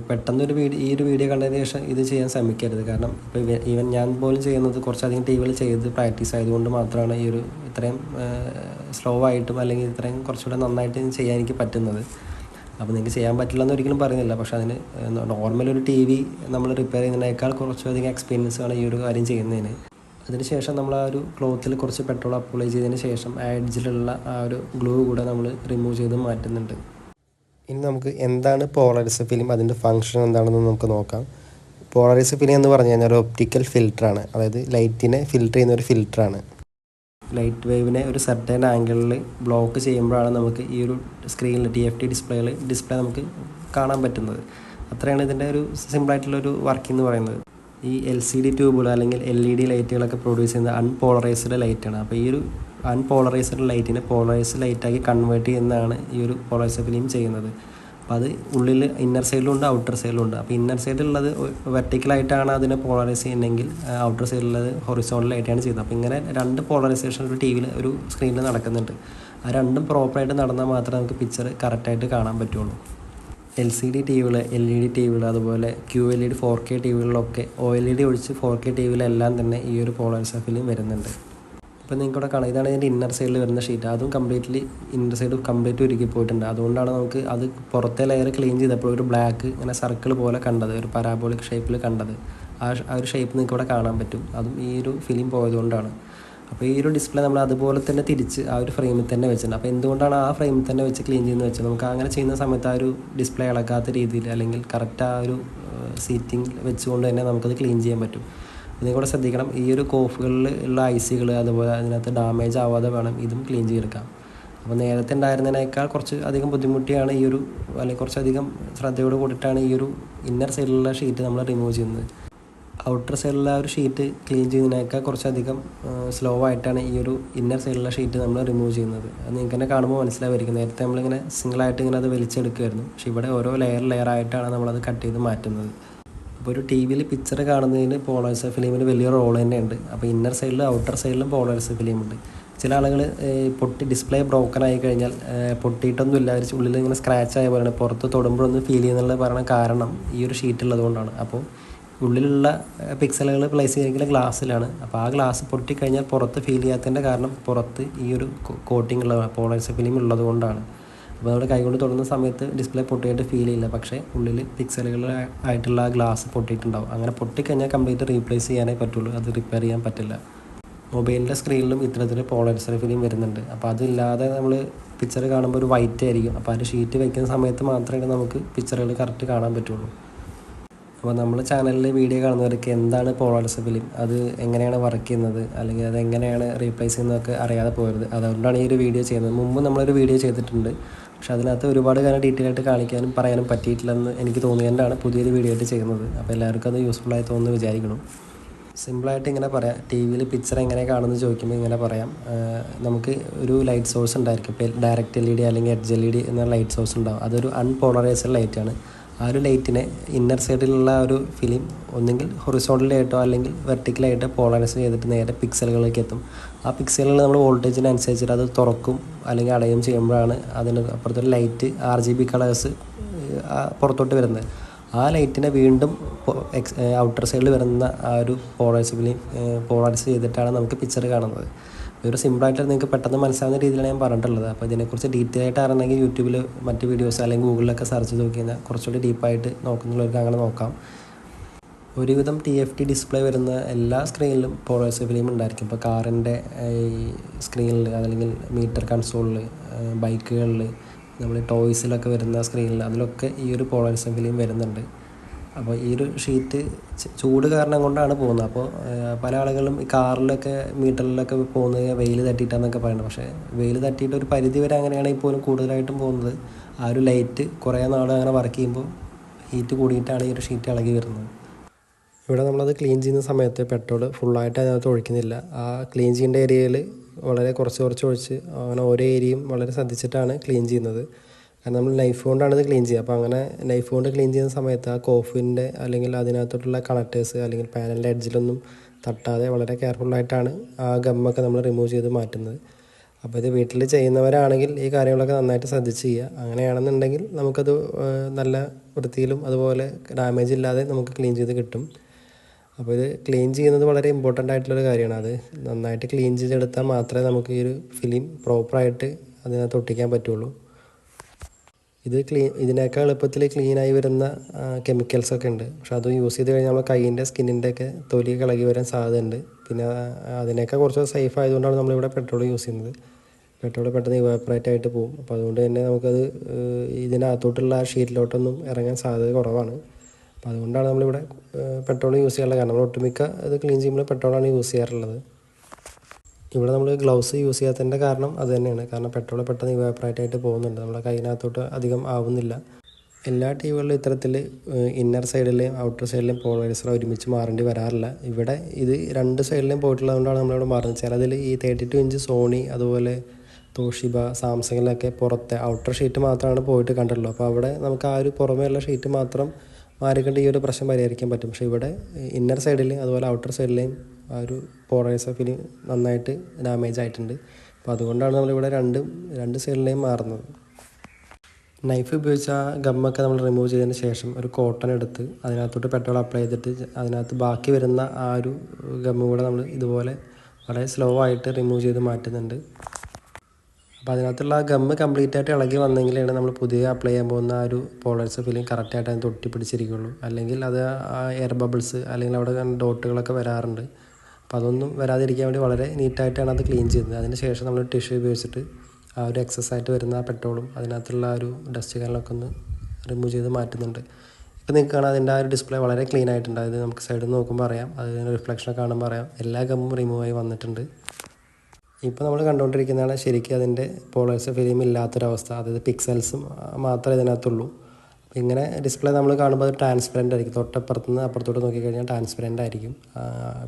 പെട്ടെന്ന് ഈ ഒരു വീഡിയോ കണ്ടതിന് ശേഷം ഇത് ചെയ്യാൻ ശ്രമിക്കരുത്. കാരണം ഇപ്പോൾ ഈവൻ ഞാൻ പോലും ചെയ്യുന്നത് കുറച്ചധികം ടിവികൾ ചെയ്ത് പ്രാക്ടീസ് ആയതുകൊണ്ട് മാത്രമാണ് ഈ ഒരു ഇത്രയും സ്ലോ ആയിട്ടും അല്ലെങ്കിൽ ഇത്രയും കുറച്ചുകൂടെ നന്നായിട്ട് ചെയ്യാൻ എനിക്ക് പറ്റുന്നത്. അപ്പോൾ നിങ്ങൾക്ക് ചെയ്യാൻ പറ്റില്ല എന്ന് ഒരിക്കലും പറയുന്നില്ല. പക്ഷേ അതിന് നോർമൽ ഒരു TV നമ്മൾ റിപ്പയർ ചെയ്യുന്നതിനേക്കാൾ കുറച്ചധികം എക്സ്പീരിയൻസ് ആണ് ഈ ഒരു കാര്യം ചെയ്യുന്നതിന്. അതിനുശേഷം നമ്മൾ ആ ഒരു ക്ലോത്തിൽ കുറച്ച് പെട്രോൾ അപ്ലൈ ചെയ്തതിന് ശേഷം ആ എഡ്ജിലുള്ള ആ ഒരു ഗ്ലൂ കൂടെ നമ്മൾ റിമൂവ് ചെയ്ത് മാറ്റുന്നുണ്ട്. ഇനി നമുക്ക് എന്താണ് പോളറൈസ്ഡ് ഫിലിം, അതിൻ്റെ ഫംഗ്ഷൻ എന്താണെന്ന് നമുക്ക് നോക്കാം. പോളറൈസ്ഡ് ഫിലിം എന്ന് പറഞ്ഞു കഴിഞ്ഞാൽ ഒരു ഒപ്റ്റിക്കൽ ഫിൽറ്ററാണ്. അതായത് ലൈറ്റിനെ ഫിൽറ്റർ ചെയ്യുന്ന ഒരു ഫിൽറ്ററാണ്. ലൈറ്റ് വേവിനെ ഒരു സർട്ടൻ ആംഗിളിൽ ബ്ലോക്ക് ചെയ്യുമ്പോഴാണ് നമുക്ക് ഈ ഒരു സ്ക്രീനിൽ TFT ഡിസ്പ്ലേ നമുക്ക് കാണാൻ പറ്റുന്നത്. അത്രയാണ് ഇതിൻ്റെ ഒരു സിമ്പിളായിട്ടുള്ളൊരു വർക്കിംഗ് എന്ന് പറയുന്നത്. ഈ LCD ട്യൂബുകൾ അല്ലെങ്കിൽ LED ലൈറ്റുകളൊക്കെ പ്രൊഡ്യൂസ് ചെയ്യുന്നത് അൺപോളറൈസ്ഡ് ലൈറ്റാണ്. അപ്പോൾ ഈ ഒരു അൺപോളറൈസ്ഡ് ലൈറ്റിനെ പോളറൈസ്ഡ് ലൈറ്റാക്കി കൺവേർട്ട് ചെയ്യുന്നതാണ് ഈ ഒരു പോളറൈസ്ഡ് ഫിലിം ചെയ്യുന്നത്. അപ്പോൾ അത് ഉള്ളിൽ ഇന്നർ സൈഡിലുണ്ട് ഔട്ടർ സൈഡിലുണ്ട്. അപ്പോൾ ഇന്നർ സൈഡിലുള്ളത് വെർട്ടിക്കലായിട്ടാണ് അതിനെ പോളറൈസ് ചെയ്യുന്നതെങ്കിൽ ഔട്ടർ സൈഡിലുള്ളത് ഹൊറിസോണ്ടലായിട്ടാണ് ചെയ്യുന്നത്. അപ്പോൾ ഇങ്ങനെ രണ്ട് പോളറൈസേഷൻ ഒരു ടിവിയിൽ ഒരു സ്ക്രീനിൽ നടക്കുന്നുണ്ട്. ആ രണ്ടും പ്രോപ്പറായിട്ട് നടന്നാൽ മാത്രമേ നമുക്ക് പിക്ചർ കറക്റ്റായിട്ട് കാണാൻ പറ്റുള്ളൂ. LCD ടിവികൾ, LED ടിവികൾ, അതുപോലെ QLED 4K ടിവികളിലൊക്കെ OLED ഒഴിച്ച് 4K ടിവിയിലെല്ലാം തന്നെ ഈ ഒരു പോളറൈസ്ഡ് ഫിലിം വരുന്നുണ്ട്. ഇപ്പോൾ നിങ്ങൾക്ക് ഇവിടെ കാണാം, ഇതാണ് ഇതിൻ്റെ ഇന്നർ സൈഡിൽ വരുന്ന ഷീറ്റ്. അതും കംപ്ലീറ്റ്ലി ഇന്നർ സൈഡ് കംപ്ലീറ്റ് ഉരുക്കി പോയിട്ടുണ്ട്. അതുകൊണ്ടാണ് നമുക്ക് അത് പുറത്തെ ലെയർ ക്ലീൻ ചെയ്തപ്പോൾ ഒരു ബ്ലാക്ക് ഇങ്ങനെ സർക്കിൾ പോലെ കണ്ടത്, ഒരു പരാബോളിക് ഷേപ്പിൽ കണ്ടത്. ആ ഒരു ഷേപ്പ് നിങ്ങൾക്ക് ഇവിടെ കാണാൻ പറ്റും. അതും ഈ ഒരു ഫിലിം പോയതുകൊണ്ടാണ്. അപ്പോൾ ഈ ഒരു ഡിസ്പ്ലേ നമ്മൾ അതുപോലെ തന്നെ തിരിച്ച് ആ ഒരു ഫ്രെയിമിൽ തന്നെ വെച്ചിട്ടുണ്ട്. അപ്പോൾ എന്തുകൊണ്ടാണ് ആ ഫ്രെയിമിൽ തന്നെ വെച്ച് ക്ലീൻ ചെയ്യുന്നത് വെച്ചാൽ നമുക്ക് അങ്ങനെ ചെയ്യുന്ന സമയത്ത് ആ ഒരു ഡിസ്പ്ലേ ഇളകാത്ത രീതിയിൽ അല്ലെങ്കിൽ കറക്റ്റ് ആ ഒരു സീറ്റിംഗ് വെച്ചുകൊണ്ട് തന്നെ നമുക്കത് ക്ലീൻ ചെയ്യാൻ പറ്റും. ഇതും കൂടെ ശ്രദ്ധിക്കണം. ഈ ഒരു കോഫുകളിൽ ഉള്ള ഐസികൾ അതുപോലെ അതിനകത്ത് ഡാമേജ് ആവാതെ വേണം ഇതും ക്ലീൻ ചെയ്തെടുക്കാം. അപ്പോൾ നേരത്തെ ഉണ്ടായിരുന്നതിനേക്കാൾ കുറച്ച് അധികം ബുദ്ധിമുട്ടിയാണ് ഈ ഒരു, അല്ലെങ്കിൽ കുറച്ചധികം ശ്രദ്ധയോട് കൂടിയിട്ടാണ് ഈ ഒരു ഇന്നർ സൈഡിലുള്ള ഷീറ്റ് നമ്മൾ റിമൂവ് ചെയ്യുന്നത്. ഔട്ടർ സൈഡിലുള്ള ഒരു ഷീറ്റ് ക്ലീൻ ചെയ്യുന്നതിനേക്കാൾ കുറച്ചധികം സ്ലോ ആയിട്ടാണ് ഈ ഒരു ഇന്നർ സൈഡിലുള്ള ഷീറ്റ് നമ്മൾ റിമൂവ് ചെയ്യുന്നത്. അത് നിങ്ങൾക്ക് തന്നെ കാണുമ്പോൾ മനസ്സിലായിരിക്കും. നേരത്തെ നമ്മളിങ്ങനെ സിംഗിളായിട്ട് ഇങ്ങനെ അത് വലിച്ചെടുക്കുമായിരുന്നു. പക്ഷേ ഇവിടെ ഓരോ ലെയറായിട്ടാണ് നമ്മളത് കട്ട് ചെയ്ത് മാറ്റുന്നത്. അപ്പോൾ ഒരു TVയിൽ പിക്ചർ കാണുന്നതിന് പോളറൈസ്ഡ് ഫിലിമിന് വലിയ റോൾ തന്നെയുണ്ട്. അപ്പോൾ ഇന്നർ സൈഡിലും ഔട്ടർ സൈഡിലും പോളറൈസ്ഡ് ഫിലിമുണ്ട്. ചില ആളുകൾ ഡിസ്പ്ലേ ബ്രോക്കൺ ആയി കഴിഞ്ഞാൽ പൊട്ടിയിട്ടൊന്നുമില്ല, ഉള്ളിൽ ഇങ്ങനെ സ്ക്രാച്ച് ആയ പോലെയാണ്, പുറത്ത് തൊടുമ്പോഴൊന്നും ഫീൽ ചെയ്യുന്നുള്ള പറയുന്ന കാരണം ഈ ഒരു ഷീറ്റ് ഉള്ളതുകൊണ്ടാണ്. അപ്പോൾ ഉള്ളിലുള്ള പിക്സലുകൾ പ്ലേസ് ചെയ്തിരിക്കുന്ന ഗ്ലാസ്സിലാണ്. അപ്പോൾ ആ ഗ്ലാസ് പൊട്ടിക്കഴിഞ്ഞാൽ പുറത്ത് ഫീൽ ചെയ്യാത്തതിൻ്റെ കാരണം പുറത്ത് ഈ ഒരു കോട്ടിംഗ് ഉള്ള പോളറൈസ്ഡ് ഫിലിം ഉള്ളത് കൊണ്ടാണ്. അപ്പോൾ നമ്മുടെ കൈകൊണ്ട് തൊടുന്ന സമയത്ത് ഡിസ്പ്ലേ പൊട്ടിയായിട്ട് ഫീൽ ചെയ്യില്ല, പക്ഷേ ഉള്ളിൽ പിക്സലുകൾ ആയിട്ടുള്ള ആ ഗ്ലാസ് പൊട്ടിയിട്ടുണ്ടാവും. അങ്ങനെ പൊട്ടിക്കഴിഞ്ഞാൽ കംപ്ലീറ്റ് റീപ്ലേസ് ചെയ്യാനേ പറ്റുള്ളൂ, അത് റിപ്പയർ ചെയ്യാൻ പറ്റില്ല. മൊബൈലിൻ്റെ സ്ക്രീനിലും ഇത്തരത്തിൽ പോളറൈസ്ഡ് ഫിലിം വരുന്നുണ്ട്. അപ്പോൾ അതില്ലാതെ നമ്മൾ പിക്ചർ കാണുമ്പോൾ ഒരു വൈറ്റ് ആയിരിക്കും. അപ്പോൾ ആ ഒരു ഷീറ്റ് വയ്ക്കുന്ന സമയത്ത് മാത്രമേ നമുക്ക് പിക്ചറുകൾ കറക്റ്റ് കാണാൻ പറ്റുള്ളൂ. അപ്പോൾ നമ്മൾ ചാനലിൽ വീഡിയോ കാണുന്നവർക്ക് എന്താണ് പോളാരിസ് ഫിലിം, അത് എങ്ങനെയാണ് വർക്ക് ചെയ്യുന്നത്, അല്ലെങ്കിൽ അത് എങ്ങനെയാണ് റീപ്ലേസ് ചെയ്യുന്നതൊക്കെ അറിയാതെ പോകരുത്. അതുകൊണ്ടാണ് ഈ ഒരു വീഡിയോ ചെയ്യുന്നത്. മുമ്പ് നമ്മളൊരു വീഡിയോ ചെയ്തിട്ടുണ്ട്, പക്ഷെ അതിനകത്ത് ഒരുപാട് കാര്യം ഡീറ്റെയിൽ ആയിട്ട് കാണിക്കാനും പറയാനും പറ്റിയിട്ടില്ലെന്ന് എനിക്ക് തോന്നിയതുകൊണ്ടാണ് പുതിയൊരു വീഡിയോ ആയിട്ട് ചെയ്യുന്നത്. അപ്പോൾ എല്ലാവർക്കും അത് യൂസ്ഫുള്ളായി തോന്നുന്നു വിചാരിക്കണം. സിമ്പിളായിട്ട് ഇങ്ങനെ പറയാം, ടി വിയിൽ പിക്ചർ എങ്ങനെ കാണുമെന്ന് ചോദിക്കുമ്പോൾ ഇങ്ങനെ പറയാം. നമുക്ക് ഒരു ലൈറ്റ് സോഴ്സ് ഉണ്ടായിരിക്കും. ഇപ്പോൾ ഡയറക്റ്റ് LED അല്ലെങ്കിൽ എഡ്ജ് LED എന്ന ലൈറ്റ് സോഴ്സ് ഉണ്ടാവും. അതൊരു അൺപോളറൈസ്ഡ് ലൈറ്റാണ്. ആ ഒരു ലൈറ്റിനെ ഇന്നർ സൈഡിലുള്ള ഒരു ഫിലിം ഒന്നെങ്കിൽ ഹൊറിസോണ്ടലായിട്ടോ അല്ലെങ്കിൽ വെർട്ടിക്കലായിട്ടോ പോളറൈസ് ചെയ്തിട്ട് നേരെ പിക്സലുകളിലേക്ക് എത്തും. ആ പിക്സലുകൾ നമ്മൾ വോൾട്ടേജിനനുസരിച്ചിട്ട് അത് തുറക്കും അല്ലെങ്കിൽ അടയും ചെയ്യുമ്പോഴാണ് അതിന് അപ്പുറത്തൊരു ലൈറ്റ് RGB കളേഴ്സ് പുറത്തോട്ട് വരുന്നത്. ആ ലൈറ്റിനെ വീണ്ടും ഔട്ടർ സൈഡിൽ വരുന്ന ആ ഒരു പോളറൈസ് ചെയ്തിട്ടാണ് നമുക്ക് പിക്ചർ കാണുന്നത്. ഒരു സിമ്പിളായിട്ട് നിങ്ങൾക്ക് പെട്ടെന്ന് മനസ്സിലാവുന്ന രീതിയിലാണ് ഞാൻ പറഞ്ഞിട്ടുള്ളത്. അപ്പോൾ ഇതിനെക്കുറിച്ച് ഡീറ്റെയിൽ ആയിട്ട് അറിയണമെങ്കിൽ യൂട്യൂബിൽ മറ്റ് വീഡിയോസ് അല്ലെങ്കിൽ ഗൂഗിളിലൊക്കെ സെർച്ച് ചെയ്ത് നോക്കി കഴിഞ്ഞാൽ കുറച്ചുകൂടി ഡീപ്പായിട്ട് നോക്കുന്നുള്ളവർക്ക് അങ്ങനെ നോക്കാം. ഒരുവിധം TFT ഡിസ്പ്ലേ വരുന്ന എല്ലാ സ്ക്രീനിലും പോളറൈസ് ഫിലിം ഉണ്ടായിരിക്കും. ഇപ്പോൾ കാറിൻ്റെ ഈ സ്ക്രീനിൽ അല്ലെങ്കിൽ മീറ്റർ കൺസോളിൽ, ബൈക്കുകളിൽ, നമ്മൾ ടോയ്സിലൊക്കെ വരുന്ന സ്ക്രീനിൽ അതിലൊക്കെ ഈ ഒരു പോളറൈസ് ഫിലിം വരുന്നുണ്ട്. അപ്പോൾ ഈ ഒരു ഷീറ്റ് ചൂട് കാരണം കൊണ്ടാണ് പോകുന്നത്. അപ്പോൾ പല ആളുകളും ഈ കാറിലൊക്കെ മീറ്ററിലൊക്കെ പോകുന്നത് വെയിൽ തട്ടിയിട്ടാന്നൊക്കെ പറയുന്നത്. പക്ഷേ വെയിൽ തട്ടിയിട്ട് ഒരു പരിധി വരെ അങ്ങനെയാണെങ്കിൽ പോലും കൂടുതലായിട്ടും പോകുന്നത് ആ ഒരു ലൈറ്റ് കുറേ നാൾ അങ്ങനെ വർക്ക് ചെയ്യുമ്പോൾ ഹീറ്റ് കൂടിയിട്ടാണ് ഈ ഒരു ഷീറ്റ് ഇളകി വരുന്നത്. ഇവിടെ നമ്മളത് ക്ലീൻ ചെയ്യുന്ന സമയത്ത് പെട്രോൾ ഫുള്ളായിട്ട് അതിനകത്ത് ഒഴിക്കുന്നില്ല. ആ ക്ലീൻ ചെയ്യേണ്ട ഏരിയയിൽ വളരെ കുറച്ച് ഒഴിച്ച് അങ്ങനെ ഓരോ ഏരിയയും വളരെ ശ്രദ്ധിച്ചിട്ടാണ് ക്ലീൻ ചെയ്യുന്നത്. കാരണം നമ്മൾ നൈഫ് കൊണ്ടാണ് ഇത് ക്ലീൻ ചെയ്യുക. അപ്പോൾ അങ്ങനെ നൈഫ് കൊണ്ട് ക്ലീൻ ചെയ്യുന്ന സമയത്ത് ആ കോഫിൻ്റെ അല്ലെങ്കിൽ അതിനകത്തോട്ടുള്ള കണക്റ്റേഴ്സ് അല്ലെങ്കിൽ പാനലിൻ്റെ എഡ്ജിലൊന്നും തട്ടാതെ വളരെ കെയർഫുള്ളായിട്ടാണ് ആ ഗമ്മൊക്കെ നമ്മൾ റിമൂവ് ചെയ്ത് മാറ്റുന്നത്. അപ്പോൾ ഇത് വീട്ടിൽ ചെയ്യുന്നവരാണെങ്കിൽ ഈ കാര്യങ്ങളൊക്കെ നന്നായിട്ട് ശ്രദ്ധിച്ച് ചെയ്യുക. അങ്ങനെയാണെന്നുണ്ടെങ്കിൽ നമുക്കത് നല്ല വൃത്തിയിലും അതുപോലെ ഡാമേജ് ഇല്ലാതെ നമുക്ക് ക്ലീൻ ചെയ്ത് കിട്ടും. അപ്പോൾ ഇത് ക്ലീൻ ചെയ്യുന്നത് വളരെ ഇമ്പോർട്ടൻ്റ് ആയിട്ടുള്ളൊരു കാര്യമാണ്. അത് നന്നായിട്ട് ക്ലീൻ ചെയ്തെടുത്താൽ മാത്രമേ നമുക്ക് ഈ ഒരു ഫിലിം പ്രോപ്പറായിട്ട് അതിനകത്ത് ഒട്ടിക്കാൻ പറ്റുള്ളൂ. ഇതിനേക്കാൾ എളുപ്പത്തിൽ ക്ലീനായി വരുന്ന കെമിക്കൽസൊക്കെ ഉണ്ട്. പക്ഷെ അത് യൂസ് ചെയ്ത് കഴിഞ്ഞാൽ നമ്മൾ കൈയിൻ്റെ സ്കിന്നിൻ്റെ ഒക്കെ തൊലി ഇളകി വരാൻ സാധ്യതയുണ്ട്. പിന്നെ അതിനേക്കാൾ കുറച്ച് സേഫ് ആയതുകൊണ്ടാണ് നമ്മളിവിടെ പെട്രോൾ യൂസ് ചെയ്യുന്നത്. പെട്രോൾ പെട്ടെന്ന് ഇവാപ്പറേറ്റ് ആയിട്ട് പോകും. അപ്പോൾ അതുകൊണ്ട് തന്നെ നമുക്കത് ഇതിനകത്തോട്ടുള്ള ഷീറ്റിലോട്ടൊന്നും ഇറങ്ങാൻ സാധ്യത കുറവാണ്. അപ്പോൾ അതുകൊണ്ടാണ് നമ്മളിവിടെ പെട്രോൾ യൂസ് ചെയ്യാറുള്ളത്. കാരണം നമ്മൾ ഒട്ടുമിക്ക ഇത് ക്ലീൻ ചെയ്യുമ്പോൾ പെട്രോളാണ് യൂസ് ചെയ്യാറുള്ളത്. ഇവിടെ നമ്മൾ ഗ്ലൗസ് യൂസ് ചെയ്യാത്തതിൻ്റെ കാരണം അത് തന്നെയാണ്. കാരണം പെട്രോൾ പെട്ടെന്ന് ഇവാപ്പറേറ്റ് ആയിട്ട് പോകുന്നുണ്ട്, നമ്മുടെ കൈയിനകത്തോട്ട് അധികം ആവുന്നില്ല. എല്ലാ ടിവികളിലും ഇത്തരത്തിൽ ഇന്നർ സൈഡിലെയും ഔട്ടർ സൈഡിലെയും പോളറൈസർ ഒരുമിച്ച് മാറേണ്ടി വരാറില്ല. ഇവിടെ ഇത് രണ്ട് സൈഡിലെയും പോയിട്ടുള്ളതുകൊണ്ടാണ് നമ്മളിവിടെ മാറുന്നത്. ചിലതിൽ ഈ 32 ഇഞ്ച് സോണി അതുപോലെ തോഷിബ, സാംസങ്ങിലൊക്കെ പുറത്തെ ഔട്ടർ ഷീറ്റ് മാത്രമാണ് പോയിട്ട് കണ്ടിട്ടുള്ളൂ. അപ്പോൾ അവിടെ നമുക്ക് ആ ഒരു പുറമേയുള്ള ഷീറ്റ് മാത്രം മാറിക്കൊണ്ട് ഈ ഒരു പ്രശ്നം പരിഹരിക്കാൻ പറ്റും. പക്ഷേ ഇവിടെ ഇന്നർ സൈഡിൽ അതുപോലെ ഔട്ടർ സൈഡിലെയും ആ ഒരു പോളറൈസർ ഫിലിം നന്നായിട്ട് ഡാമേജ് ആയിട്ടുണ്ട്. അപ്പോൾ അതുകൊണ്ടാണ് നമ്മളിവിടെ രണ്ട് സൈഡിലെയും മാറുന്നത്. നൈഫ് ഉപയോഗിച്ച് ആ ഗമ്മൊക്കെ നമ്മൾ റിമൂവ് ചെയ്തതിന് ശേഷം ഒരു കോട്ടൺ എടുത്ത് അതിനകത്തോട്ട് പെട്രോൾ അപ്ലൈ ചെയ്തിട്ട് അതിനകത്ത് ബാക്കി വരുന്ന ആ ഒരു ഗമ്മ് കൂടെ നമ്മൾ ഇതുപോലെ വളരെ സ്ലോ ആയിട്ട് റിമൂവ് ചെയ്ത് മാറ്റുന്നുണ്ട്. അപ്പോൾ അതിനകത്തുള്ള ആ ഗമ്മ് കംപ്ലീറ്റ് ആയിട്ട് ഇളകി വന്നെങ്കിലാണ് നമ്മൾ പുതിയ അപ്ലൈ ചെയ്യാൻ പോകുന്ന ആ ഒരു പോളറൈസർ ഫിലിം കറക്റ്റായിട്ട് അതിന് ഒട്ടിപ്പിടിച്ചിരിക്കുകയുള്ളൂ. അല്ലെങ്കിൽ അത് ആ എയർ ബബിൾസ് അല്ലെങ്കിൽ അവിടെ ഡോട്ടുകളൊക്കെ വരാറുണ്ട്. അപ്പോൾ അതൊന്നും വരാതിരിക്കാൻ വേണ്ടി വളരെ നീറ്റായിട്ടാണ് അത് ക്ലീൻ ചെയ്യുന്നത്. അതിന് ശേഷം നമ്മൾ ടിഷ്യൂ ഉപയോഗിച്ചിട്ട് ആ ഒരു എക്സസ് ആയിട്ട് വരുന്ന ആ പെട്രോളും അതിനകത്തുള്ള ആ ഒരു ഡസ്റ്റ് കാര്യങ്ങളൊക്കെ ഒന്ന് റിമൂവ് ചെയ്ത് മാറ്റുന്നുണ്ട്. ഇപ്പോൾ നിങ്ങൾക്ക് കാണാം അതിൻ്റെ ആ ഒരു ഡിസ്പ്ലേ വളരെ ക്ലീൻ ആയിട്ടുണ്ട്. അത് നമുക്ക് സൈഡിൽ നിന്ന് നോക്കുമ്പോൾ അറിയാം, അതിൻ്റെ റിഫ്ലക്ഷനൊക്കെ കാണുമ്പോൾ അറിയാം എല്ലാ ഗമ്മും റിമൂവ് ആയി വന്നിട്ടുണ്ട്. ഇപ്പോൾ നമ്മൾ കണ്ടുകൊണ്ടിരിക്കുന്നതാണ് ശരിക്കും അതിൻ്റെ പോളറൈസർ ഫിലിം ഇല്ലാത്തൊരവസ്ഥ. അതായത് പിക്സൽസും മാത്രമേ ഇതിനകത്തുള്ളൂ. അപ്പോൾ ഇങ്ങനെ ഡിസ്പ്ലേ നമ്മൾ കാണുമ്പോൾ അത് ട്രാൻസ്പെറൻ്റ് ആയിരിക്കും. തൊട്ടപ്പുറത്തുനിന്ന് അപ്പുറത്തോട്ട് നോക്കിക്കഴിഞ്ഞാൽ ട്രാൻസ്പെറൻ്റ് ആയിരിക്കും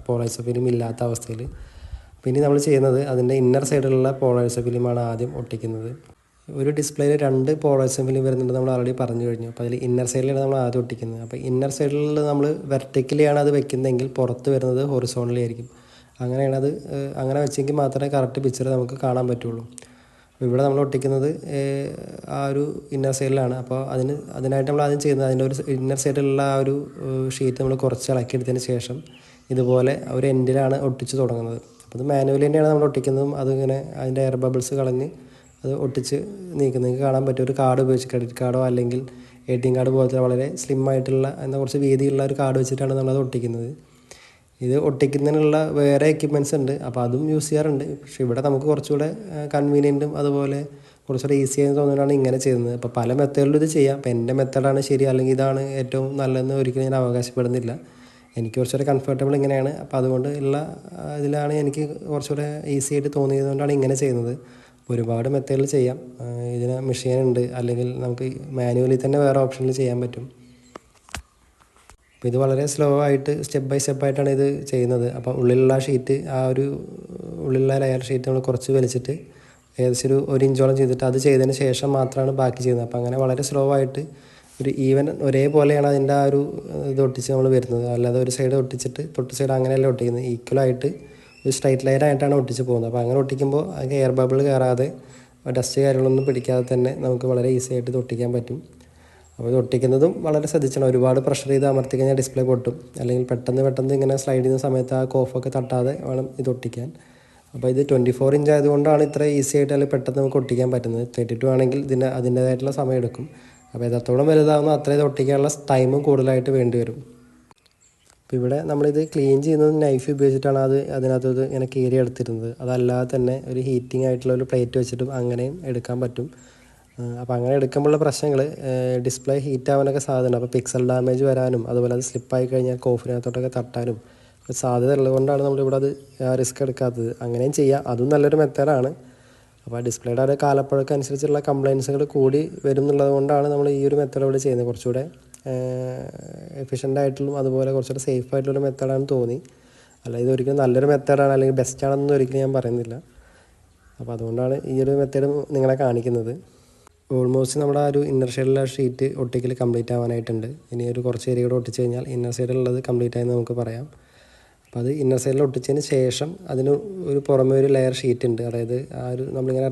പോളറൈസർ ഫിലിം ഇല്ലാത്ത അവസ്ഥയിൽ. പിന്നെ നമ്മൾ ചെയ്യുന്നത് അതിൻ്റെ ഇന്നർ സൈഡിലുള്ള പോളറൈസർ ഫിലിമാണ് ആദ്യം ഒട്ടിക്കുന്നത്. ഒരു ഡിസ്പ്ലേയിൽ 2 പോളറൈസർ ഫിലിം വരുന്നുണ്ട്, നമ്മൾ ആൾറെഡി പറഞ്ഞു കഴിഞ്ഞു. അപ്പോൾ അതിൽ ഇന്നർ സൈഡിലാണ് നമ്മൾ ആദ്യം ഒട്ടിക്കുന്നത്. അപ്പോൾ ഇന്നർ സൈഡിൽ നമ്മൾ വെർട്ടിക്കലിയാണ് അത് വെക്കുന്നതെങ്കിൽ പുറത്ത് വരുന്നത് ഹൊറിസോണ്ടലി ആയിരിക്കും. അങ്ങനെ വെച്ചെങ്കിൽ മാത്രമേ കറക്റ്റ് പിക്ചർ നമുക്ക് കാണാൻ പറ്റുള്ളൂ. അപ്പോൾ ഇവിടെ നമ്മൾ ഒട്ടിക്കുന്നത് ആ ഒരു ഇന്നർ സൈഡിലാണ്. അപ്പോൾ അതിനായിട്ട് നമ്മൾ ആദ്യം ചെയ്യുന്നത് അതിൻ്റെ ഒരു ഇന്നർ സൈഡിലുള്ള ആ ഒരു ഷീറ്റ് നമ്മൾ കുറച്ച് ഇളക്കിയെടുത്തതിന് ശേഷം ഇതുപോലെ ഒരു എൻഡിലാണ് ഒട്ടിച്ച് തുടങ്ങുന്നത്. അപ്പോൾ അത് മാനുവലി തന്നെയാണ് നമ്മൾ ഒട്ടിക്കുന്നതും. അതിങ്ങനെ അതിൻ്റെ എയർ ബബിൾസ് കളഞ്ഞ് അത് ഒട്ടിച്ച് നീക്കുന്നത്. നിങ്ങൾക്ക് കാണാൻ പറ്റും, ഒരു കാർഡ് ഉപയോഗിച്ച് ക്രെഡിറ്റ് കാർഡോ അല്ലെങ്കിൽ ATM കാർഡ് പോലത്തെ വളരെ സ്ലിം ആയിട്ടുള്ള എന്നാൽ കുറച്ച് വീതിയുള്ള ഒരു കാർഡ് വെച്ചിട്ടാണ് നമ്മളത് ഒട്ടിക്കുന്നത്. ഇത് ഒട്ടിക്കുന്നതിനുള്ള വേറെ എക്യുപ്മെൻറ്റ്സ് ഉണ്ട്, അപ്പോൾ അതും യൂസ് ചെയ്യാറുണ്ട്. പക്ഷേ ഇവിടെ നമുക്ക് കുറച്ചുകൂടെ കൺവീനിയൻറ്റും അതുപോലെ കുറച്ചുകൂടെ ഈസി ആയെന്ന് തോന്നുന്നതാണ് ഇങ്ങനെ ചെയ്യുന്നത്. അപ്പോൾ പല മെത്തേഡിലും ഇത് ചെയ്യാം. അപ്പോൾ എൻ്റെ മെത്തേഡാണ് ശരി അല്ലെങ്കിൽ ഇതാണ് ഏറ്റവും നല്ലതെന്ന് ഒരിക്കലും ഞാൻ അവകാശപ്പെടുന്നില്ല. എനിക്ക് കുറച്ചുകൂടെ കംഫർട്ടബിൾ ഇങ്ങനെയാണ്. അപ്പോൾ അതുകൊണ്ട് ഉള്ള ഇതിലാണ് എനിക്ക് കുറച്ചുകൂടെ ഈസി ആയിട്ട് തോന്നിയതുകൊണ്ടാണ് ഇങ്ങനെ ചെയ്യുന്നത്. ഒരുപാട് മെത്തേഡിൽ ചെയ്യാം. ഇതിന് മെഷീൻ ഉണ്ട്, അല്ലെങ്കിൽ നമുക്ക് മാനുവലി തന്നെ വേറെ ഓപ്ഷനിൽ ചെയ്യാൻ പറ്റും. അപ്പോൾ ഇത് വളരെ സ്ലോ ആയിട്ട് സ്റ്റെപ്പ് ബൈ സ്റ്റെപ്പായിട്ടാണ് ഇത് ചെയ്യുന്നത്. അപ്പം ഉള്ളിലുള്ള ഷീറ്റ്, ആ ഒരു ഉള്ളിലുള്ള ലെയർ ഷീറ്റ് നമ്മൾ കുറച്ച് വലിച്ചിട്ട് ഏകദേശം ഒരു ഇഞ്ചോളം ചെയ്തിട്ട് അത് ചെയ്തതിന് ശേഷം മാത്രമാണ് ബാക്കി ചെയ്യുന്നത്. അപ്പോൾ അങ്ങനെ വളരെ സ്ലോ ആയിട്ട് ഒരു ഈവൻ ഒരേപോലെയാണ് അതിൻ്റെ ആ ഒരു ഇത് ഒട്ടിച്ച് നമ്മൾ വരുന്നത്. അല്ലാതെ ഒരു സൈഡ് ഒട്ടിച്ചിട്ട് തൊട്ട് സൈഡ് അങ്ങനെയല്ല ഒട്ടിക്കുന്നത്. ഈക്വലായിട്ട് ഒരു സ്ട്രൈറ്റ് ലൈനായിട്ടാണ് ഒട്ടിച്ച് പോകുന്നത്. അപ്പോൾ അങ്ങനെ ഒട്ടിക്കുമ്പോൾ അതിന് എയർ ബബിൾ കയറാതെ ഡസ്റ്റ് കാര്യങ്ങളൊന്നും പിടിക്കാതെ തന്നെ നമുക്ക് വളരെ ഈസി ആയിട്ട് ഇത് ഒട്ടിക്കാൻ പറ്റും. അപ്പോൾ ഇത് ഒട്ടിക്കുന്നതും വളരെ ശ്രദ്ധിക്കണം. ഒരുപാട് പ്രഷർ ചെയ്ത് അമർത്തി കഴിഞ്ഞാൽ ഡിസ്പ്ലേ പൊട്ടും. അല്ലെങ്കിൽ പെട്ടെന്ന് ഇങ്ങനെ സ്ലൈഡ് ചെയ്യുന്ന സമയത്ത് ആ കോഫൊക്കെ തട്ടാതെ വേണം ഇത് ഒട്ടിക്കാൻ. അപ്പോൾ ഇത് 24 ഇഞ്ച് ആയതുകൊണ്ടാണ് ഇത്ര ഈസി ആയിട്ട് അല്ലെങ്കിൽ പെട്ടെന്ന് നമുക്ക് ഒട്ടിക്കാൻ പറ്റുന്നത്. 32 ആണെങ്കിൽ അതിൻ്റേതായിട്ടുള്ള സമയം എടുക്കും. അപ്പോൾ എത്രത്തോളം വലുതാവുന്നോ അത്ര ഇത് ഒട്ടിക്കാനുള്ള ടൈമും കൂടുതലായിട്ട് വേണ്ടി വരും. അപ്പോൾ ഇവിടെ നമ്മളിത് ക്ലീൻ ചെയ്യുന്നത് നൈഫ് ഉപയോഗിച്ചിട്ടാണ് അതിനകത്ത് ഇങ്ങനെ കീറി എടുത്തിരുന്നത്. അതല്ലാതെ തന്നെ ഒരു ഹീറ്റിംഗ് ആയിട്ടുള്ള ഒരു പ്ലേറ്റ് വെച്ചിട്ടും അങ്ങനെയും എടുക്കാൻ പറ്റും. അപ്പോൾ അങ്ങനെ എടുക്കുമ്പോഴുള്ള പ്രശ്നങ്ങൾ, ഡിസ്പ്ലേ ഹീറ്റ് ആവാനൊക്കെ സാധ്യതയുണ്ട്. അപ്പോൾ പിക്സൽ ഡാമേജ് വരാനും അതുപോലെ അത് സ്ലിപ്പായി കഴിഞ്ഞാൽ കോഫിനകത്തോട്ടൊക്കെ തട്ടാനും സാധ്യത ഉള്ളതുകൊണ്ടാണ് നമ്മളിവിടെ അത് റിസ്ക് എടുക്കാത്തത്. അങ്ങനെയും ചെയ്യാം, അതും നല്ലൊരു മെത്തേഡാണ്. അപ്പോൾ ഡിസ്പ്ലേയുടെ ഒരു കാലപ്പഴക്കം അനുസരിച്ചുള്ള കംപ്ലയിൻസുകൾ കൂടി വരും എന്നുള്ളത് കൊണ്ടാണ് നമ്മൾ ഈ ഒരു മെത്തേഡ് ഇവിടെ ചെയ്യുന്നത്. കുറച്ചുകൂടെ എഫിഷ്യൻ്റ് ആയിട്ടുള്ള അതുപോലെ കുറച്ചുകൂടെ സേഫ് ആയിട്ടുള്ളൊരു മെത്തേഡാണെന്ന് തോന്നി. അല്ല, ഇതൊരിക്കലും നല്ലൊരു മെത്തേഡാണ് അല്ലെങ്കിൽ ബെസ്റ്റാണെന്നൊന്നും ഒരിക്കലും ഞാൻ പറയുന്നില്ല. അപ്പോൾ അതുകൊണ്ടാണ് ഈ ഒരു മെത്തേഡ് നിങ്ങളെ കാണിക്കുന്നത്. ഓൾമോസ്റ്റ് നമ്മുടെ ആ ഒരു ഇന്നർ സൈഡിലുള്ള ഷീറ്റ് ഒട്ടിക്കൽ കംപ്ലീറ്റ് ആവാനായിട്ടുണ്ട്. ഇനി ഒരു കുറച്ച് ഏരിയ കൂടെ ഒട്ടിച്ച് കഴിഞ്ഞാൽ ഇന്നർ സൈഡിലുള്ളത് കംപ്ലീറ്റ് ആയെന്ന് നമുക്ക് പറയാം. അപ്പോൾ അത് ഇന്നർ സൈഡിൽ ഒട്ടിച്ചതിന് ശേഷം അതിന് ഒരു പുറമേ ഒരു ലെയർ ഷീറ്റ് ഉണ്ട്. അതായത് ആ ഒരു നമ്മളിങ്ങനെ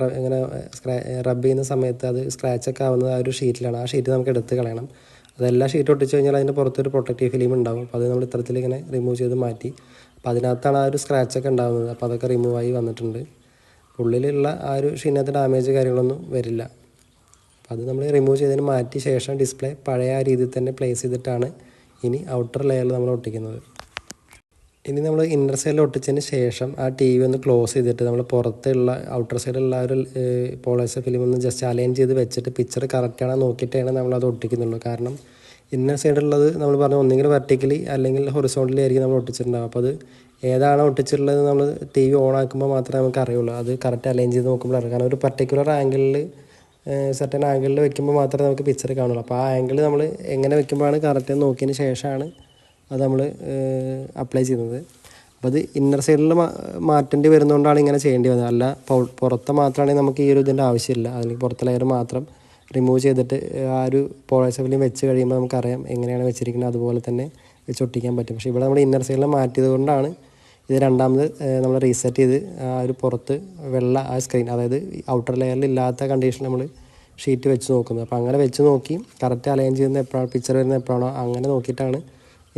റബ്ബ് ചെയ്യുന്ന സമയത്ത് അത് സ്ക്രാച്ചൊക്കെ ആവുന്നത് ആ ഒരു ഷീറ്റിലാണ്. ആ ഷീറ്റ് നമുക്ക് എടുത്ത് കളയണം. അതെല്ലാം ഷീറ്റ് ഒട്ടിച്ച് കഴിഞ്ഞാൽ അതിൻ്റെ പുറത്തൊരു പ്രൊട്ടക്റ്റീവ് ഫിലിം ഉണ്ടാവും. അപ്പോൾ അത് നമ്മൾ ഇത്തരത്തിൽ ഇങ്ങനെ റിമൂവ് ചെയ്ത് മാറ്റി. അപ്പോൾ അതിനകത്താണ് ആ ഒരു സ്ക്രാച്ചൊക്കെ ഉണ്ടാകുന്നത്. അപ്പോൾ അതൊക്കെ റിമൂവായി വന്നിട്ടുണ്ട്. ഉള്ളിലുള്ള ആ ഒരു ഷീറ്റിനകത്ത് ഡാമേജ് കാര്യങ്ങളൊന്നും വരില്ല. അപ്പോൾ അത് നമ്മൾ റിമൂവ് ചെയ്തതിന് മാറ്റി ശേഷം ഡിസ്പ്ലേ പഴയ ആ രീതിയിൽ തന്നെ പ്ലേസ് ചെയ്തിട്ടാണ് ഇനി ഔട്ടർ ലെയറിൽ നമ്മൾ ഒട്ടിക്കുന്നത്. ഇനി നമ്മൾ ഇന്നർ സൈഡിൽ ഒട്ടിച്ചതിന് ശേഷം ആ ടി വി ഒന്ന് ക്ലോസ് ചെയ്തിട്ട് നമ്മൾ പുറത്തുള്ള ഔട്ടർ സൈഡിലുള്ള ഒരു പോളേഴ്സ് ഫിലിം ഒന്ന് ജസ്റ്റ് അലൈൻ ചെയ്ത് വെച്ചിട്ട് പിക്ചർ കറക്റ്റാണോ നോക്കിയിട്ടാണ് നമ്മളത് ഒട്ടിക്കുന്നുള്ളൂ. കാരണം ഇന്നർ സൈഡിലുള്ളത് നമ്മൾ പറഞ്ഞു ഒന്നെങ്കിൽ വെർട്ടിക്കലി അല്ലെങ്കിൽ ഹൊറിസോണ്ടലി ആയിരിക്കും നമ്മൾ ഒട്ടിച്ചിട്ടുണ്ടാകും. അപ്പോൾ അത് ഏതാണോ ഒട്ടിച്ചിട്ടുള്ളത് നമ്മൾ ടി വി ഓൺ ആക്കുമ്പോൾ മാത്രമേ നമുക്ക് അറിയുള്ളൂ. അത് കറക്റ്റ് അലൈൻ ചെയ്ത് നോക്കുമ്പോഴാണ്. കാരണം ഒരു പർട്ടിക്കുലർ ആംഗിളിൽ സെർട്ടൻ ആംഗിളിൽ വെക്കുമ്പോൾ മാത്രമേ നമുക്ക് പിക്ചർ കാണുള്ളൂ. അപ്പോൾ ആ ആംഗിൾ നമ്മൾ എങ്ങനെ വെക്കുമ്പോഴാണ് കറക്റ്റ് നോക്കിയതിന് ശേഷമാണ് അത് നമ്മൾ അപ്ലൈ ചെയ്യുന്നത്. അപ്പോൾ അത് ഇന്നർ സൈഡിൽ മാറ്റേണ്ടി വരുന്നതുകൊണ്ടാണ് ഇങ്ങനെ ചെയ്യേണ്ടി വന്നത്. അല്ല പുറത്ത് മാത്രമാണെങ്കിൽ നമുക്ക് ഈ ഒരു ഇതിൻ്റെ ആവശ്യമില്ല. അല്ലെങ്കിൽ പുറത്തെ ലെയർ മാത്രം റിമൂവ് ചെയ്തിട്ട് ആ ഒരു പോളേഴ്സ് ഫിലിം വെച്ച് കഴിയുമ്പോൾ നമുക്കറിയാം എങ്ങനെയാണ് വെച്ചിരിക്കുന്നത്, അതുപോലെ തന്നെ വെച്ച് ഒട്ടിക്കാൻ പറ്റും. പക്ഷേ ഇവിടെ നമ്മൾ ഇന്നർ സൈഡിൽ മാറ്റിയത് കൊണ്ടാണ് ഇത് രണ്ടാമത് നമ്മൾ റീസെറ്റ് ചെയ്ത് ആ ഒരു പുറത്ത് വെള്ള ആ സ്ക്രീൻ, അതായത് ഔട്ടർ ലെയറിൽ ഇല്ലാത്ത കണ്ടീഷൻ നമ്മൾ ഷീറ്റ് വെച്ച് നോക്കുന്നത്. അപ്പോൾ അങ്ങനെ വെച്ച് നോക്കി കറക്റ്റ് അലൈൻ ചെയ്യുന്ന എപ്പോഴാണ് പിക്ചർ വരുന്നത് എപ്പോഴാണോ അങ്ങനെ നോക്കിയിട്ടാണ്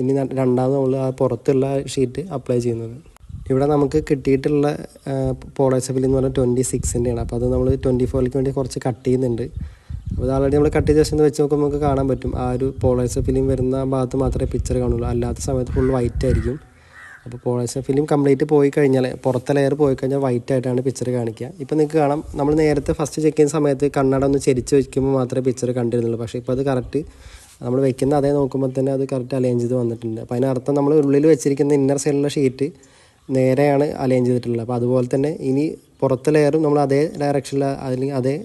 ഇനി രണ്ടാമത് നമ്മൾ ആ പുറത്തുള്ള ഷീറ്റ് അപ്ലൈ ചെയ്യുന്നത്. ഇവിടെ നമുക്ക് കിട്ടിയിട്ടുള്ള പോളേഴ്സ് ഫിലിം എന്ന് പറഞ്ഞാൽ 26-ൻ്റെയാണ്. അപ്പോൾ അത് നമ്മൾ 24-ലേക്ക് വേണ്ടി കുറച്ച് കട്ട് ചെയ്യുന്നുണ്ട്. അപ്പോൾ അത് ആൾറെഡി നമ്മൾ കട്ട് ചെയ്ത ശേഷം വെച്ച് നോക്കുമ്പോൾ നമുക്ക് കാണാൻ പറ്റും ആ ഒരു പോളേഴ്സ് ഫിലിം വരുന്ന ഭാഗത്ത് മാത്രമേ പിക്ചർ കാണുള്ളൂ. അല്ലാത്ത സമയത്ത് ഫുൾ വൈറ്റ് ആയിരിക്കും. അപ്പോൾ പോളേഴ്സ് ഫിലിം കംപ്ലീറ്റ് പോയി കഴിഞ്ഞാൽ, പുറത്തെ ലെയർ പോയി കഴിഞ്ഞാൽ വൈറ്റ് ആയിട്ടാണ് പിക്ചർ കാണിക്കുക. ഇപ്പോൾ നിങ്ങൾക്ക് കാണാം, നമ്മൾ നേരത്തെ ഫസ്റ്റ് ചെക്ക് ചെയ്യുന്ന സമയത്ത് കണ്ണട ഒന്ന് ചെരിച്ച് വയ്ക്കുമ്പോൾ മാത്രമേ പിക്ചർ കണ്ടിരുന്നുള്ളൂ. പക്ഷേ ഇപ്പോൾ അത് കറക്റ്റ് നമ്മൾ വെക്കുന്ന അതേ നോക്കുമ്പോൾ തന്നെ അത് കറക്റ്റ് അലൈൻ ചെയ്ത് വന്നിട്ടുണ്ട്. അപ്പോൾ അതിനർത്ഥം നമ്മൾ ഉള്ളിൽ വെച്ചിരിക്കുന്ന ഇന്നർ സൈഡിലുള്ള ഷീറ്റ് നേരെയാണ് അലൈൻ ചെയ്തിട്ടുള്ളത്. അപ്പോൾ അതുപോലെ തന്നെ ഇനി പുറത്തെ ലെയറും നമ്മൾ അതേ ഡയറക്ഷനിൽ അല്ലെങ്കിൽ അതേ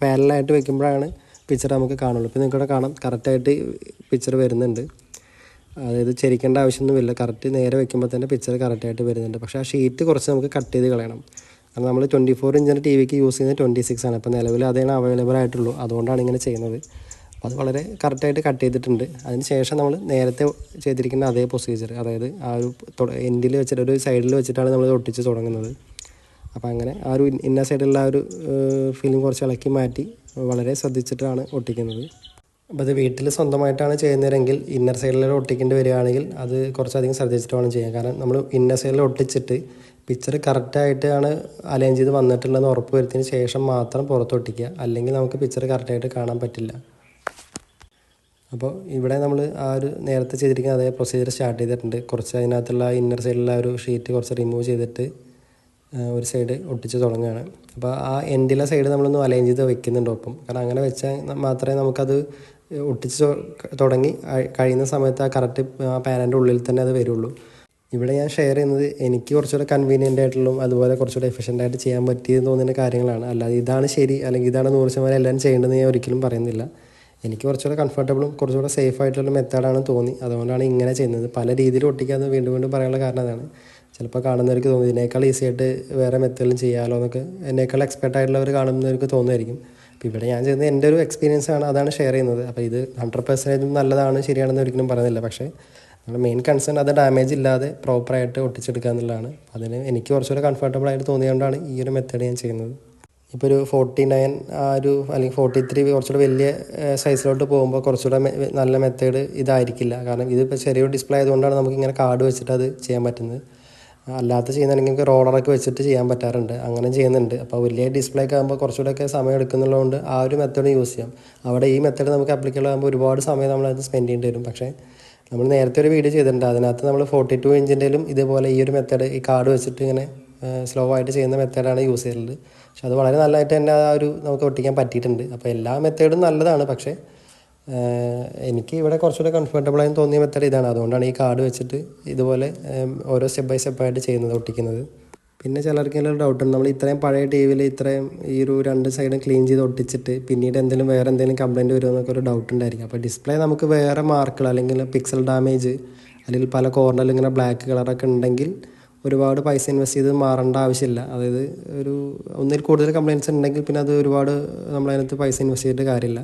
പാരലായിട്ട് വെക്കുമ്പോഴാണ് പിക്ചർ നമുക്ക് കാണുള്ളൂ. ഇപ്പോൾ നിങ്ങൾക്കിവിടെ കാണാം കറക്റ്റായിട്ട് പിക്ചർ വരുന്നുണ്ട്. അതായത് ചെരിക്കേണ്ട ആവശ്യമൊന്നുമില്ല, കറക്റ്റ് നേരെ വെക്കുമ്പോൾ തന്നെ പിക്ചർ കറക്റ്റായിട്ട് വരുന്നുണ്ട്. പക്ഷേ ആ ഷീറ്റ് കുറച്ച് നമുക്ക് കട്ട് ചെയ്ത് കളയണം. കാരണം നമ്മൾ 24 ഇഞ്ചിൻ്റെ ടി വിക്ക് യൂസ് ചെയ്യുന്നത് 26 ആണ്. അപ്പോൾ നിലവിൽ അതാണ് അവൈലബിൾ ആയിട്ടുള്ളൂ. അതുകൊണ്ടാണ് ഇങ്ങനെ ചെയ്യുന്നത്. അപ്പോൾ അത് വളരെ കറക്റ്റായിട്ട് കട്ട് ചെയ്തിട്ടുണ്ട്. അതിന് ശേഷം നമ്മൾ നേരത്തെ ചെയ്തിരിക്കുന്ന അതേ പ്രൊസീജിയർ, അതായത് ആ ഒരു എൻഡിൽ വെച്ചിട്ട് ഒരു സൈഡിൽ വെച്ചിട്ടാണ് നമ്മൾ ഒട്ടിച്ച് തുടങ്ങുന്നത്. അപ്പോൾ അങ്ങനെ ആ ഒരു ഇന്നർ സൈഡിലുള്ള ആ ഒരു ഫിലിം കുറച്ച് ഇളക്കി മാറ്റി വളരെ ശ്രദ്ധിച്ചിട്ടാണ് ഒട്ടിക്കുന്നത്. അപ്പോൾ അത് വീട്ടിൽ സ്വന്തമായിട്ടാണ് ചെയ്യുന്നതെങ്കിൽ ഇന്നർ സൈഡിൽ ഒട്ടിക്കേണ്ടി വരികയാണെങ്കിൽ അത് കുറച്ചധികം ശ്രദ്ധിച്ചിട്ട് വേണം ചെയ്യാൻ. കാരണം നമ്മൾ ഇന്നർ സൈഡിൽ ഒട്ടിച്ചിട്ട് പിക്ചർ കറക്റ്റായിട്ടാണ് അലൈൻ ചെയ്ത് വന്നിട്ടുള്ളതെന്ന് ഉറപ്പ് വരുത്തിയതിന് ശേഷം മാത്രം പുറത്തൊട്ടിക്കുക. അല്ലെങ്കിൽ നമുക്ക് പിക്ചർ കറക്റ്റായിട്ട് കാണാൻ പറ്റില്ല. അപ്പോൾ ഇവിടെ നമ്മൾ ആ ഒരു നേരത്തെ ചെയ്തിരിക്കുന്ന അതേ പ്രൊസീജിയർ സ്റ്റാർട്ട് ചെയ്തിട്ടുണ്ട്. കുറച്ച് അതിനകത്തുള്ള ഇന്നർ സൈഡിലുള്ള ഒരു ഷീറ്റ് കുറച്ച് റിമൂവ് ചെയ്തിട്ട് ഒരു സൈഡ് ഒട്ടിച്ച് തുടങ്ങുകയാണ്. അപ്പോൾ ആ എൻഡിലെ സൈഡ് നമ്മളൊന്ന് അലൈൻ ചെയ്ത് വെക്കുന്നുണ്ട് ഒപ്പം. കാരണം അങ്ങനെ വെച്ചാൽ മാത്രമേ നമുക്കത് ഒട്ടിച്ച് തുടങ്ങി കഴിയുന്ന സമയത്ത് ആ കറക്റ്റ് ആ പാനൻ്റെ ഉള്ളിൽ തന്നെ അത് വരുള്ളൂ. ഇവിടെ ഞാൻ ഷെയർ ചെയ്യുന്നത് എനിക്ക് കുറച്ചുകൂടെ കൺവീനിയൻ്റ് ആയിട്ടുള്ള അതുപോലെ കുറച്ചുകൂടെ എഫിഷ്യൻ്റ് ആയിട്ട് ചെയ്യാൻ പറ്റിയെന്ന് തോന്നുന്ന കാര്യങ്ങളാണ്. അല്ലാതെ ഇതാണ് ശരി അല്ലെങ്കിൽ ഇതാണ് 100% എല്ലാവരും ചെയ്യേണ്ടതെന്ന് ഞാൻ ഒരിക്കലും പറയുന്നില്ല. എനിക്ക് കുറച്ചുകൂടെ കംഫർട്ടബിളും കുറച്ചുകൂടെ സേഫ് ആയിട്ടുള്ള മെത്തേഡാണ് തോന്നി. അതുകൊണ്ടാണ് ഇങ്ങനെ ചെയ്യുന്നത്. പല രീതിയിൽ ഒട്ടിക്കാമെന്ന് വീണ്ടും വീണ്ടും പറയാനുള്ള കാരണം അതാണ്. ചിലപ്പോൾ കാണുന്നവർക്ക് തോന്നും ഇതിനേക്കാൾ ഈസി ആയിട്ട് വേറെ മെത്തേഡിലും ചെയ്യാമല്ലോ എന്നൊക്കെ, എന്നേക്കാൾ എക്സ്പെർട്ട് ആയിട്ടുള്ളവർ കാണുന്നവർക്ക് തോന്നുമായിരിക്കും. അപ്പോൾ ഇവിടെ ഞാൻ ചെയ്യുന്നത് എൻ്റെ ഒരു എക്സ്പീരിയൻസ് ആണ്, അതാണ് ഷെയർ ചെയ്യുന്നത്. അപ്പോൾ ഇത് 100% നല്ലതാണ് ശരിയാണെന്ന് ഒരിക്കലും പറയുന്നില്ല. പക്ഷേ നമ്മുടെ മെയിൻ കൺസേൺ അത് ഡാമേജ് ഇല്ലാതെ പ്രോപ്പറായിട്ട് ഒട്ടിച്ചെടുക്കുക എന്നുള്ളതാണ്. അതിന് എനിക്ക് കുറച്ചുകൂടെ കംഫർട്ടബിൾ ആയിട്ട് തോന്നിയതുകൊണ്ടാണ് ഈ ഒരു മെത്തേഡ് ഞാൻ ചെയ്യുന്നത്. ഇപ്പോൾ ഒരു 49 അല്ലെങ്കിൽ 43 കുറച്ചുകൂടെ വലിയ സൈസിലോട്ട് പോകുമ്പോൾ കുറച്ചുകൂടെ നല്ല മെത്തേഡ് ഇതായിരിക്കില്ല. കാരണം ഇതിപ്പോൾ ചെറിയൊരു ഡിസ്പ്ലേ ആയതുകൊണ്ടാണ് നമുക്കിങ്ങനെ കാർഡ് വെച്ചിട്ട് അത് ചെയ്യാൻ പറ്റുന്നത്. അല്ലാത്ത ചെയ്യുന്നുണ്ടെങ്കിൽ റോളറൊക്കെ വെച്ചിട്ട് ചെയ്യാൻ പറ്റാറുണ്ട്, അങ്ങനെ ചെയ്യുന്നുണ്ട്. അപ്പോൾ വലിയ ഡിസ്പ്ലേ ഒക്കെ ആകുമ്പോൾ കുറച്ചുകൂടെയൊക്കെ സമയം എടുക്കുന്നുള്ളതുകൊണ്ട് ആ ഒരു മെത്തേഡ് യൂസ് ചെയ്യാം. അവിടെ ഈ മെത്തേഡ് നമുക്ക് അപ്ലിക്കബിൾ ആകുമ്പോൾ ഒരുപാട് സമയം നമ്മളത് സ്പെൻഡ് ചെയ്യേണ്ടി വരും. പക്ഷേ നമ്മൾ നേരത്തെ ഒരു വീഡിയോ ചെയ്തിട്ടുണ്ട്, അതിനകത്ത് നമ്മൾ 42 ഇഞ്ചിൻ്റെയിലും ഇതേപോലെ ഈ ഒരു മെത്തേഡ് ഈ കാർഡ് വെച്ചിട്ട് ഇങ്ങനെ സ്ലോ ആയിട്ട് ചെയ്യുന്ന മെത്തേഡാണ് യൂസ് ചെയ്യുന്നത്. പക്ഷെ അത് വളരെ നല്ലതായിട്ട് തന്നെ ആ ഒരു നമുക്ക് ഒട്ടിക്കാൻ പറ്റിയിട്ടുണ്ട്. അപ്പോൾ എല്ലാ മെത്തേഡും നല്ലതാണ്. പക്ഷേ എനിക്ക് ഇവിടെ കുറച്ചുകൂടെ കംഫർട്ടബിളായി തോന്നിയ മെത്തേഡ് ഇതാണ്. അതുകൊണ്ടാണ് ഈ കാർഡ് വെച്ചിട്ട് ഇതുപോലെ ഓരോ സ്റ്റെപ്പ് ബൈ സ്റ്റെപ്പായിട്ട് ചെയ്യുന്നത്, ഒട്ടിക്കുന്നത്. പിന്നെ ചിലർക്ക് ഒരു ഡൗട്ടുണ്ട്, നമ്മൾ ഇത്രയും പഴയ ടി വിയിൽ ഇത്രയും ഈ ഒരു 2 സൈഡും ക്ലീൻ ചെയ്ത് ഒട്ടിച്ചിട്ട് പിന്നീട് വേറെ എന്തെങ്കിലും കംപ്ലയിൻറ്റ് വരുമോ എന്നൊക്കെ ഒരു ഡൗട്ട് ഉണ്ടായിരിക്കും. അപ്പോൾ ഡിസ്പ്ലേ നമുക്ക് വേറെ മാർക്കുകൾ അല്ലെങ്കിൽ പിക്സൽ ഡാമേജ് അല്ലെങ്കിൽ പല കോർണറിൽ ഇങ്ങനെ ബ്ലാക്ക് കളറൊക്കെ ഉണ്ടെങ്കിൽ ഒരുപാട് പൈസ ഇൻവെസ്റ്റ് ചെയ്ത് മാറേണ്ട ആവശ്യമില്ല. അതായത് ഒന്നിൽ കൂടുതൽ കംപ്ലയിൻറ്റ്സ് ഉണ്ടെങ്കിൽ പിന്നെ അത് ഒരുപാട് നമ്മളതിനകത്ത് പൈസ ഇൻവെസ്റ്റ് ചെയ്തിട്ട് കാര്യമില്ല.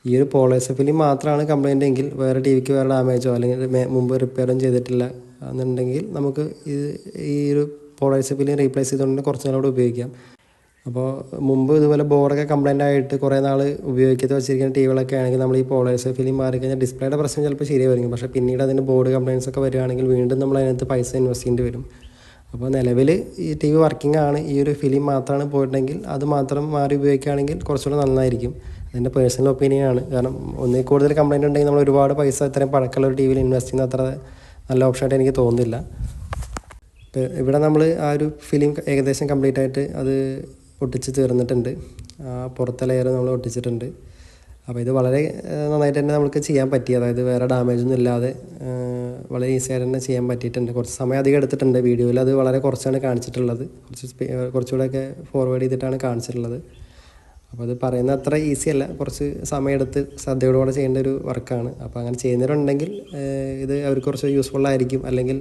ഈ ഒരു പോളറൈസർ ഫിലിം മാത്രമാണ് കംപ്ലയിൻ്റ് എങ്കിൽ, വേറെ ടി വിക്ക് വേറെ ഡാമേജോ അല്ലെങ്കിൽ മുമ്പ് റിപ്പയറും ചെയ്തിട്ടില്ല എന്നുണ്ടെങ്കിൽ നമുക്ക് ഈ ഒരു പോളറൈസർ ഫിലിം റീപ്ലേസ് ചെയ്തുകൊണ്ട് കുറച്ച് നാളോട് ഉപയോഗിക്കാം. അപ്പോൾ മുമ്പ് ഇതുപോലെ ബോർഡൊക്കെ കംപ്ലയിൻ്റ് ആയിട്ട് കുറേ നാൾ ഉപയോഗിക്കാതെ വെച്ചിരിക്കുന്ന ടി വികളൊക്കെ ആണെങ്കിൽ നമ്മൾ ഈ പോളറൈസർ ഫിലിം മാറിക്കഴിഞ്ഞാൽ ഡിസ്പ്ലേയുടെ പ്രശ്നം ചിലപ്പോൾ ശരിയായിരിക്കും. പക്ഷേ പിന്നീട് അതിൻ്റെ ബോർഡ് കംപ്ലയിൻറ്റ്സ് ഒക്കെ വരികയാണെങ്കിൽ വീണ്ടും നമ്മൾ അതിനകത്ത് പൈസ ഇൻവെസ്റ്റ് ചെയ്യേണ്ടി വരും. അപ്പോൾ നിലവിൽ ഈ ടി വി വർക്കിംഗ് ആണ്, ഈ ഒരു ഫിലിം മാത്രമാണ് പോയിട്ടുണ്ടെങ്കിൽ അത് മാത്രം മാറി ഉപയോഗിക്കുകയാണെങ്കിൽ കുറച്ചുകൂടെ നന്നായിരിക്കും. എൻ്റെ പേഴ്സണൽ ഒപ്പീനിയൻ ആണ്. കാരണം ഒന്നിൽ കൂടുതൽ കംപ്ലയിൻ്റ് ഉണ്ടെങ്കിൽ നമ്മൾ ഒരുപാട് പൈസ ഇത്രയും പഴക്കമുള്ള ഒരു ടി വിയിൽ ഇൻവെസ്റ്റ് ചെയ്യുന്ന അത്ര നല്ല ഓപ്ഷനായിട്ട് എനിക്ക് തോന്നുന്നില്ല. ഇവിടെ നമ്മൾ ആ ഒരു ഫിലിം ഏകദേശം കംപ്ലീറ്റ് ആയിട്ട് അത് ഒട്ടിച്ച് തീർന്നിട്ടുണ്ട്. പുറത്തെ ലെയർ നമ്മൾ ഒട്ടിച്ചിട്ടുണ്ട്. അപ്പോൾ ഇത് വളരെ നന്നായിട്ട് തന്നെ നമുക്ക് ചെയ്യാൻ പറ്റി. അതായത് വേറെ ഡാമേജൊന്നും ഇല്ലാതെ വളരെ ഈസി ആയിട്ട് തന്നെ ചെയ്യാൻ പറ്റിയിട്ടുണ്ട്. കുറച്ച് സമയം അധികം എടുത്തിട്ടുണ്ട്. വീഡിയോയിൽ അത് വളരെ കുറച്ചാണ് കാണിച്ചിട്ടുള്ളത്, കുറച്ചുകൂടെയൊക്കെ ഫോർവേഡ് ചെയ്തിട്ടാണ് കാണിച്ചിട്ടുള്ളത്. അപ്പോൾ അത് പറയുന്ന അത്ര ഈസി അല്ല, കുറച്ച് സമയമെടുത്ത് ശ്രദ്ധയോടുകൂടെ ചെയ്യേണ്ട ഒരു വർക്കാണ്. അപ്പോൾ അങ്ങനെ ചെയ്യുന്നവരുണ്ടെങ്കിൽ ഇത് അവർക്ക് കുറച്ച് യൂസ്ഫുൾ ആയിരിക്കും, അല്ലെങ്കിൽ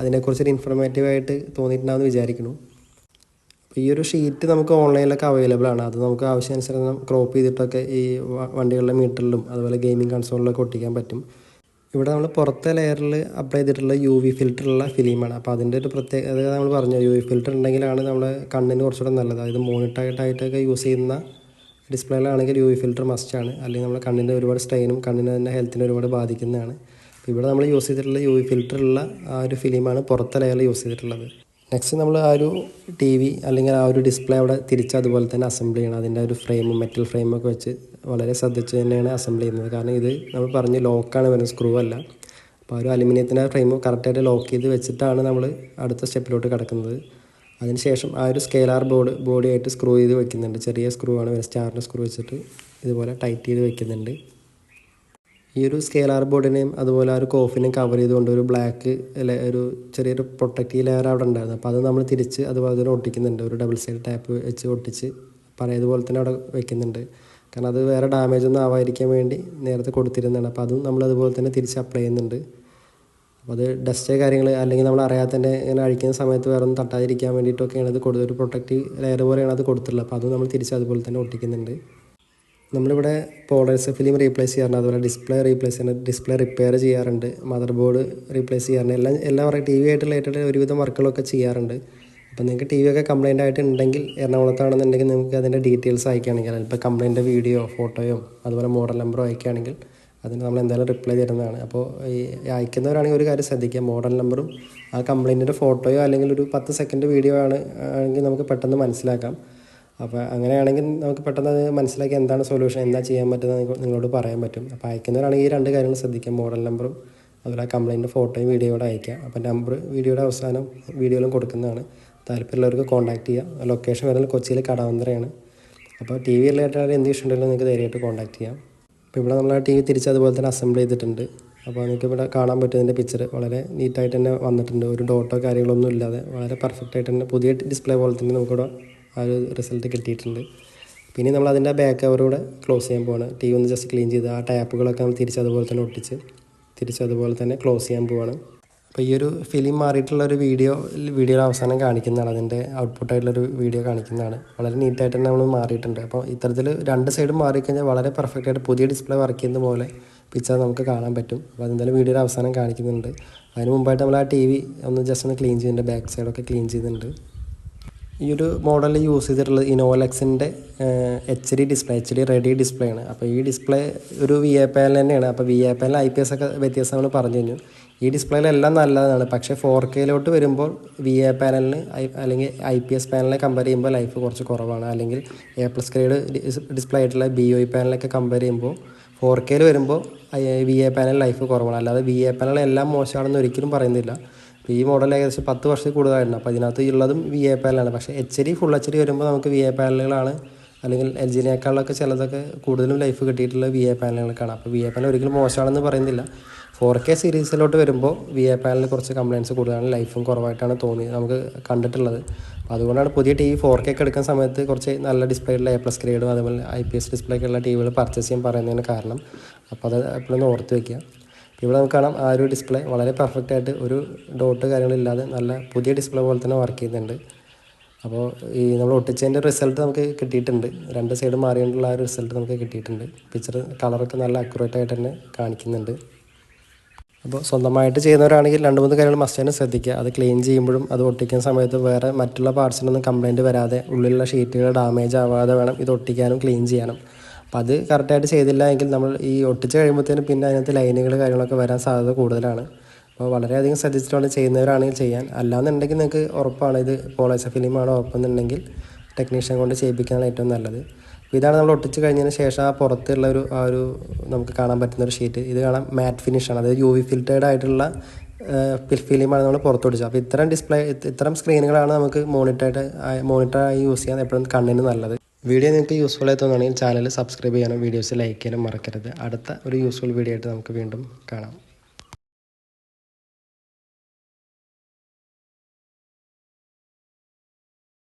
അതിനെക്കുറിച്ചൊരു ഇൻഫോർമേറ്റീവായിട്ട് തോന്നിയിട്ടുണ്ടാവുമെന്ന് വിചാരിക്കുന്നു. അപ്പോൾ ഈ ഒരു ഷീറ്റ് നമുക്ക് ഓൺലൈനിലൊക്കെ അവൈലബിൾ ആണ്. അത് നമുക്ക് ആവശ്യാനുസരണം ക്രോപ്പ് ചെയ്തിട്ടൊക്കെ ഈ വണ്ടികളുടെ മീറ്ററിലും അതുപോലെ ഗെയിമിംഗ് കൺസോളിലൊക്കെ ഒട്ടിക്കാൻ പറ്റും. ഇവിടെ നമ്മൾ പുറത്തെ ലെയറിൽ അപ്ലൈ ചെയ്തിട്ടുള്ള UV ഫിൽറ്ററുള്ള ഫിലിമാണ്. അപ്പോൾ അതിൻ്റെ ഒരു പ്രത്യേകത നമ്മൾ പറഞ്ഞു, UV ഫിൽറ്റർ ഉണ്ടെങ്കിലാണ് നമ്മുടെ കണ്ണിന് കുറച്ചുകൂടെ നല്ലത്. അതായത് മോണിറ്ററായിട്ടൊക്കെ യൂസ് ചെയ്യുന്ന ഡിസ്പ്ലേയിലാണെങ്കിൽ UV ഫിൽറ്റർ മസ്റ്റാണ്, അല്ലെങ്കിൽ നമ്മുടെ കണ്ണിൻ്റെ ഒരുപാട് സ്ട്രെയിനും കണ്ണിന് തന്നെ ഹെൽത്തിനെ ഒരുപാട് ബാധിക്കുന്നതാണ്. അപ്പോൾ ഇവിടെ നമ്മൾ യൂസ് ചെയ്തിട്ടുള്ള UV ഫിൽറ്ററുള്ള ആ ഒരു ഫിലിമാണ് പുറത്തെ ലെയറിൽ യൂസ് ചെയ്തിട്ടുള്ളത്. നെക്സ്റ്റ് നമ്മൾ ആ ഒരു ടി വി അല്ലെങ്കിൽ ആ ഒരു ഡിസ്പ്ലേ അവിടെ തിരിച്ച് അതുപോലെ തന്നെ അസംബിൾ ചെയ്യണം. അതിൻ്റെ ഒരു ഫ്രെയിമും മെറ്റൽ ഫ്രെയിമൊക്കെ വെച്ച് വളരെ ശ്രദ്ധിച്ച് തന്നെയാണ് അസംബിൾ ചെയ്യുന്നത്. കാരണം ഇത് നമ്മൾ പറഞ്ഞ് ലോക്കാണ് വരുന്നത്, സ്ക്രൂ അല്ല. അപ്പോൾ ആ ഒരു അലുമിനിയത്തിൻ്റെ ഫ്രെയിം കറക്റ്റായിട്ട് ലോക്ക് ചെയ്ത് വെച്ചിട്ടാണ് നമ്മൾ അടുത്ത സ്റ്റെപ്പിലോട്ട് കിടക്കുന്നത്. അതിനുശേഷം ആ ഒരു സ്കെയിലാർ ബോഡിയായിട്ട് സ്ക്രൂ ചെയ്ത് വെക്കുന്നുണ്ട്. ചെറിയ സ്ക്രൂ ആണ്, സ്റ്റാറിൻ്റെ സ്ക്രൂ വെച്ചിട്ട് ഇതുപോലെ ടൈറ്റ് ചെയ്ത് വെക്കുന്നുണ്ട്. ഈ ഒരു സ്കെയിലാർ ബോർഡിനെയും അതുപോലെ ആ ഒരു കോഫിനെയും കവർ ചെയ്തുകൊണ്ട് ഒരു ബ്ലാക്ക് ഒരു ചെറിയൊരു പ്രൊട്ടക്റ്റീവ് ലെയർ അവിടെ ഉണ്ടായിരുന്നു. അപ്പോൾ അത് നമ്മൾ തിരിച്ച് അതുപോലെ തന്നെ ഒട്ടിക്കുന്നുണ്ട്. ഒരു ഡബിൾ സൈഡ് ടാപ്പ് വെച്ച് ഒട്ടിച്ച് പഴയതുപോലെ തന്നെ അവിടെ വെക്കുന്നുണ്ട്. കാരണം അത് വേറെ ഡാമേജ് ഒന്നും ആവാതിരിക്കാൻ വേണ്ടി നേരത്തെ കൊടുത്തിരുന്നതാണ്. അപ്പോൾ അതും നമ്മളതുപോലെ തന്നെ തിരിച്ച് അപ്ലൈ ചെയ്യുന്നുണ്ട്. അപ്പോൾ അത് ഡസ്റ്റ് കാര്യങ്ങൾ അല്ലെങ്കിൽ നമ്മൾ അറിയാതെ തന്നെ ഇങ്ങനെ അഴിക്കുന്ന സമയത്ത് വേറെ ഒന്നും തട്ടാതിരിക്കാൻ വേണ്ടിയിട്ടൊക്കെയാണ് അത് ഒരു പ്രൊട്ടക്റ്റീവ് ലെയർ പോലെയാണ് അത് കൊടുത്തിട്ടുള്ളത്. അപ്പോൾ അതും നമ്മൾ തിരിച്ച് അതുപോലെ തന്നെ ഒട്ടിക്കുന്നുണ്ട്. നമ്മളിവിടെ പോളറൈസർ ഫിലിം റീപ്ലേസ് ചെയ്യാറുണ്ട്, അതുപോലെ ഡിസ്പ്ലേ റീപ്ലേസ് ചെയ്യാറുണ്ട്, ഡിസ്പ്ലേ റിപ്പയർ ചെയ്യാറുണ്ട്, മദർ ബോർഡ് റീപ്ലേസ് ചെയ്യാറുണ്ട്. എല്ലാം പറയും ടി വി ആയിട്ട് റിലേറ്റഡ് ഒരുവിധം വർക്കുകളൊക്കെ ചെയ്യാറുണ്ട്. അപ്പോൾ നിങ്ങൾക്ക് ടി വി ഒക്കെ കംപ്ലയിൻ്റ് ആയിട്ടുണ്ടെങ്കിൽ എറണാകുളത്താണെന്നുണ്ടെങ്കിൽ നിങ്ങൾക്ക് അതിൻ്റെ ഡീറ്റെയിൽസ് അയക്കുകയാണെങ്കിൽ, ഇപ്പോൾ കംപ്ലയിൻ്റ് വീഡിയോ ഫോട്ടോയോ അതുപോലെ മോഡൽ നമ്പറോ അയക്കുകയാണെങ്കിൽ അതിന് നമ്മൾ എന്തായാലും റിപ്ലൈ തരുന്നതാണ്. അപ്പോൾ ഈ അയക്കുന്നവരാണെങ്കിൽ ഒരു കാര്യം ശ്രദ്ധിക്കുക, മോഡൽ നമ്പറും ആ കംപ്ലയിൻറ്റിൻ്റെ ഫോട്ടോയോ അല്ലെങ്കിൽ ഒരു 10 സെക്കൻഡ് വീഡിയോ ആണെങ്കിൽ നമുക്ക് പെട്ടെന്ന് മനസ്സിലാക്കാം. അപ്പോൾ അങ്ങനെയാണെങ്കിൽ നമുക്ക് പെട്ടെന്ന് അത് മനസ്സിലാക്കി എന്താണ് സൊല്യൂഷൻ, എന്താ ചെയ്യാൻ പറ്റുന്നത് നിങ്ങളോട് പറയാൻ പറ്റും. അപ്പോൾ അയക്കുന്നവരാണെങ്കിൽ ഈ 2 കാര്യങ്ങൾ ശ്രദ്ധിക്കുക, മോഡൽ നമ്പറും അതുപോലെ ആ കംപ്ലയിൻറ്റ് ഫോട്ടോയും വീഡിയോയോടെ അയക്കുക. അപ്പോൾ നമ്പർ വീഡിയോയുടെ അവസാനം വീഡിയോയിലും കൊടുക്കുന്നതാണ്. താല്പര്യമുള്ളവർക്ക് കോൺടാക്ട് ചെയ്യാം. ലൊക്കേഷൻ വരുന്നത് കൊച്ചിയിലെ കടവന്ത്രയാണ്. അപ്പോൾ ടി വി റിലേറ്റഡ് എന്ത് ഇഷ്യൂ ഉണ്ടെങ്കിലും നിങ്ങൾക്ക് ധൈര്യമായിട്ട് കോൺടാക്ട് ചെയ്യാം. അപ്പോൾ ഇവിടെ നമ്മൾ ആ ടി വി തിരിച്ച് അതുപോലെ തന്നെ അസംബിൾ ചെയ്തിട്ടുണ്ട്. അപ്പോൾ നിങ്ങൾക്ക് ഇവിടെ കാണാൻ പറ്റും ഇതിൻ്റെ പിക്ചർ വളരെ നീറ്റായിട്ട് തന്നെ വന്നിട്ടുണ്ട്. ഒരു ഡോട്ടോ കാര്യങ്ങളൊന്നും ഇല്ലാതെ വളരെ പെർഫെക്റ്റ് ആയിട്ട് തന്നെ പുതിയ ഡിസ്പ്ലേ പോലെ തന്നെ നമുക്കിവിടെ ആ ഒരു റിസൾട്ട് കിട്ടിയിട്ടുണ്ട്. പിന്നെ നമ്മൾ അതിൻ്റെ ബാക്ക് കവറൂടെ ക്ലോസ് ചെയ്യാൻ പോവാണ്. ടി വി ഒന്ന് ജസ്റ്റ് ക്ലീൻ ചെയ്ത് ആ ടാപ്പുകളൊക്കെ നമ്മൾ തിരിച്ച് അതുപോലെ തന്നെ ഒട്ടിച്ച് തിരിച്ച് അതുപോലെ തന്നെ ക്ലോസ് ചെയ്യാൻ പോവാണ്. അപ്പോൾ ഈ ഒരു ഫിലിം മാറിയിട്ടുള്ള ഒരു വീഡിയോയുടെ അവസാനം കാണിക്കുന്നതാണ്. അതിൻ്റെ ഔട്ട്പുട്ടായിട്ടുള്ളൊരു വീഡിയോ കാണിക്കുന്നതാണ്. വളരെ നീറ്റായിട്ട് തന്നെ നമ്മൾ മാറിയിട്ടുണ്ട്. അപ്പോൾ ഇത്തരത്തിൽ രണ്ട് സൈഡും മാറിക്കഴിഞ്ഞാൽ വളരെ പെർഫെക്റ്റ് ആയിട്ട് പുതിയ ഡിസ്പ്ലേ വർക്ക് ചെയ്യുന്ന പോലെ പിക്ചർ നമുക്ക് കാണാൻ പറ്റും. അപ്പോൾ അതെന്തായാലും വീഡിയോയുടെ അവസാനം കാണിക്കുന്നുണ്ട്. അതിന് മുമ്പായിട്ട് നമ്മൾ ആ ടി വി ഒന്ന് ജസ്റ്റ് ഒന്ന് ക്ലീൻ ചെയ്യുന്നുണ്ട്. ബാക്ക് സൈഡൊക്കെ ക്ലീൻ ചെയ്യുന്നുണ്ട്. ഈ ഒരു മോഡലിൽ യൂസ് ചെയ്തിട്ടുള്ളത് ഇനോലക്സിൻ്റെ HD display, HD ready display ആണ്. അപ്പോൾ ഈ ഡിസ്പ്ലേ ഒരു VA പാനൽ തന്നെയാണ്. അപ്പോൾ VA പാനൽ IPS ഒക്കെ വ്യത്യാസം നമ്മൾ പറഞ്ഞു കഴിഞ്ഞു. ഈ ഡിസ്പ്ലേയിലെല്ലാം നല്ലതാണ്. പക്ഷേ 4Kയിലോട്ട് വരുമ്പോൾ VA പാനലിന് അല്ലെങ്കിൽ IPS പാനലിനെ കമ്പയർ ചെയ്യുമ്പോൾ ലൈഫ് കുറച്ച് കുറവാണ്. അല്ലെങ്കിൽ A+ ഗ്രേഡ് ഡിസ്പ്ലേ ആയിട്ടുള്ള BOE പാനലൊക്കെ കമ്പയർ ചെയ്യുമ്പോൾ 4Kയിൽ വരുമ്പോൾ VA പാനൽ ലൈഫ് കുറവാണ്. അല്ലാതെ VA പാനൽ എല്ലാം മോശമാണെന്ന് ഒരിക്കലും പറയുന്നില്ല. അപ്പോൾ ഈ മോഡൽ ഏകദേശം 10 വർഷത്തിൽ കൂടുതലായിരുന്നു. അപ്പോൾ അതിനകത്ത് ഉള്ളതും VA പാനലാണ്. പക്ഷേ HD ഫുൾ HD വരുമ്പോൾ നമുക്ക് VA പാനലുകളാണ് അല്ലെങ്കിൽ LGനേക്കാളൊക്കെ ചിലതൊക്കെ കൂടുതലും ലൈഫ് കിട്ടിയിട്ടുള്ള VA പാനലുകൾക്കാണ്. അപ്പോൾ VA പാനൽ ഒരിക്കലും മോശമാണെന്ന് പറയുന്നില്ല. 4K സീരീസിലോട്ട് വരുമ്പോൾ VA പാനലിൽ കുറച്ച് കംപ്ലയിൻറ്റ്സ് കൂടുതലാണ്, ലൈഫും കുറവായിട്ടാണ് നമുക്ക് കണ്ടിട്ടുള്ളത്. അപ്പോൾ അതുകൊണ്ടാണ് പുതിയ ടി വി 4K ഒക്കെ എടുക്കുന്ന സമയത്ത് കുറച്ച് നല്ല ഡിസ്പ്ലേ ഉള്ള A+ ഗ്രേഡും അതുപോലെ IPS ഡിസ്പ്ലേ ഒക്കെ ഉള്ള ടിവികൾ പർച്ചേസ് ചെയ്യാൻ പറയുന്നതിന് കാരണം. അപ്പോൾ അത് എപ്പോഴൊന്ന് ഓർത്ത് വയ്ക്കുക. ഇവിടെ നമുക്ക് കാണാം ആ ഒരു ഡിസ്പ്ലേ വളരെ പെർഫെക്റ്റ് ആയിട്ട് ഒരു ഡോട്ട് കാര്യങ്ങളില്ലാതെ നല്ല പുതിയ ഡിസ്പ്ലേ പോലെ തന്നെ വർക്ക് ചെയ്യുന്നുണ്ട്. അപ്പോൾ ഈ നമ്മൾ ഒട്ടിച്ചതിൻ്റെ റിസൾട്ട് നമുക്ക് കിട്ടിയിട്ടുണ്ട്. രണ്ട് സൈഡ് മാറിയിട്ടുള്ള ആ ഒരു റിസൾട്ട് നമുക്ക് കിട്ടിയിട്ടുണ്ട്. പിക്ചർ കളറൊക്കെ നല്ല അക്യുറേറ്റ് ആയിട്ട് തന്നെ കാണിക്കുന്നുണ്ട്. അപ്പോൾ സ്വന്തമായിട്ട് ചെയ്യുന്നവരാണെങ്കിൽ 2-3 കാര്യങ്ങൾ മസ്റ്റായിട്ട് ശ്രദ്ധിക്കുക. അത് ക്ലീൻ ചെയ്യുമ്പോഴും അത് ഒട്ടിക്കുന്ന സമയത്ത് വേറെ മറ്റുള്ള പാർട്സിനൊന്നും കംപ്ലയിൻറ്റ് വരാതെ ഉള്ളിലുള്ള ഷീറ്റുകൾ ഡാമേജ് ആവാതെ വേണം ഇത് ഒട്ടിക്കാനും ക്ലീൻ ചെയ്യാനും. അപ്പോൾ അത് കറക്റ്റായിട്ട് ചെയ്തില്ല എങ്കിൽ നമ്മൾ ഈ ഒട്ടിച്ച് കഴിയുമ്പോഴത്തേനും പിന്നെ അതിനകത്ത് ലൈനുകൾ കാര്യങ്ങളൊക്കെ വരാൻ സാധ്യത കൂടുതലാണ്. അപ്പോൾ വളരെയധികം ശ്രദ്ധിച്ചിട്ടാണ് ചെയ്യുന്നവരാണെങ്കിൽ ചെയ്യാൻ. അല്ലാന്നുണ്ടെങ്കിൽ നിങ്ങൾക്ക് ഉറപ്പാണ് ഇത് പോളൈസർ ഫിലിമാണ് ഉറപ്പെന്നുണ്ടെങ്കിൽ ടെക്നീഷ്യൻ കൊണ്ട് ചെയ്യിപ്പിക്കാനാണ് ഏറ്റവും നല്ലത്. അപ്പോൾ ഇതാണ് നമ്മൾ ഒട്ടിച്ച് കഴിഞ്ഞതിന് ശേഷം ആ പുറത്തുള്ള ഒരു നമുക്ക് കാണാൻ പറ്റുന്നൊരു ഷീറ്റ്. ഇത് കാണാൻ മാറ്റ് ഫിനിഷാണ്, അതായത് UV ഫിൽറ്റേർഡ് ആയിട്ടുള്ള ഫിലിമാണ് നമ്മൾ പുറത്തൊടിച്ചത്. അപ്പോൾ ഇത്തരം സ്ക്രീനുകളാണ് നമുക്ക് മോണിറ്ററായി യൂസ് ചെയ്യാൻ എപ്പോഴും കണ്ണിന് നല്ലത്. വീഡിയോ നിങ്ങൾക്ക് യൂസ്ഫുൾ ആയി തോന്നുകയാണെങ്കിൽ ചാനൽ സബ്സ്ക്രൈബ് ചെയ്യാനും വീഡിയോസ് ലൈക്ക് ചെയ്യാനും മറക്കരുത്. അടുത്ത ഒരു യൂസ്ഫുൾ വീഡിയോ ആയിട്ട് നമുക്ക് വീണ്ടും കാണാം.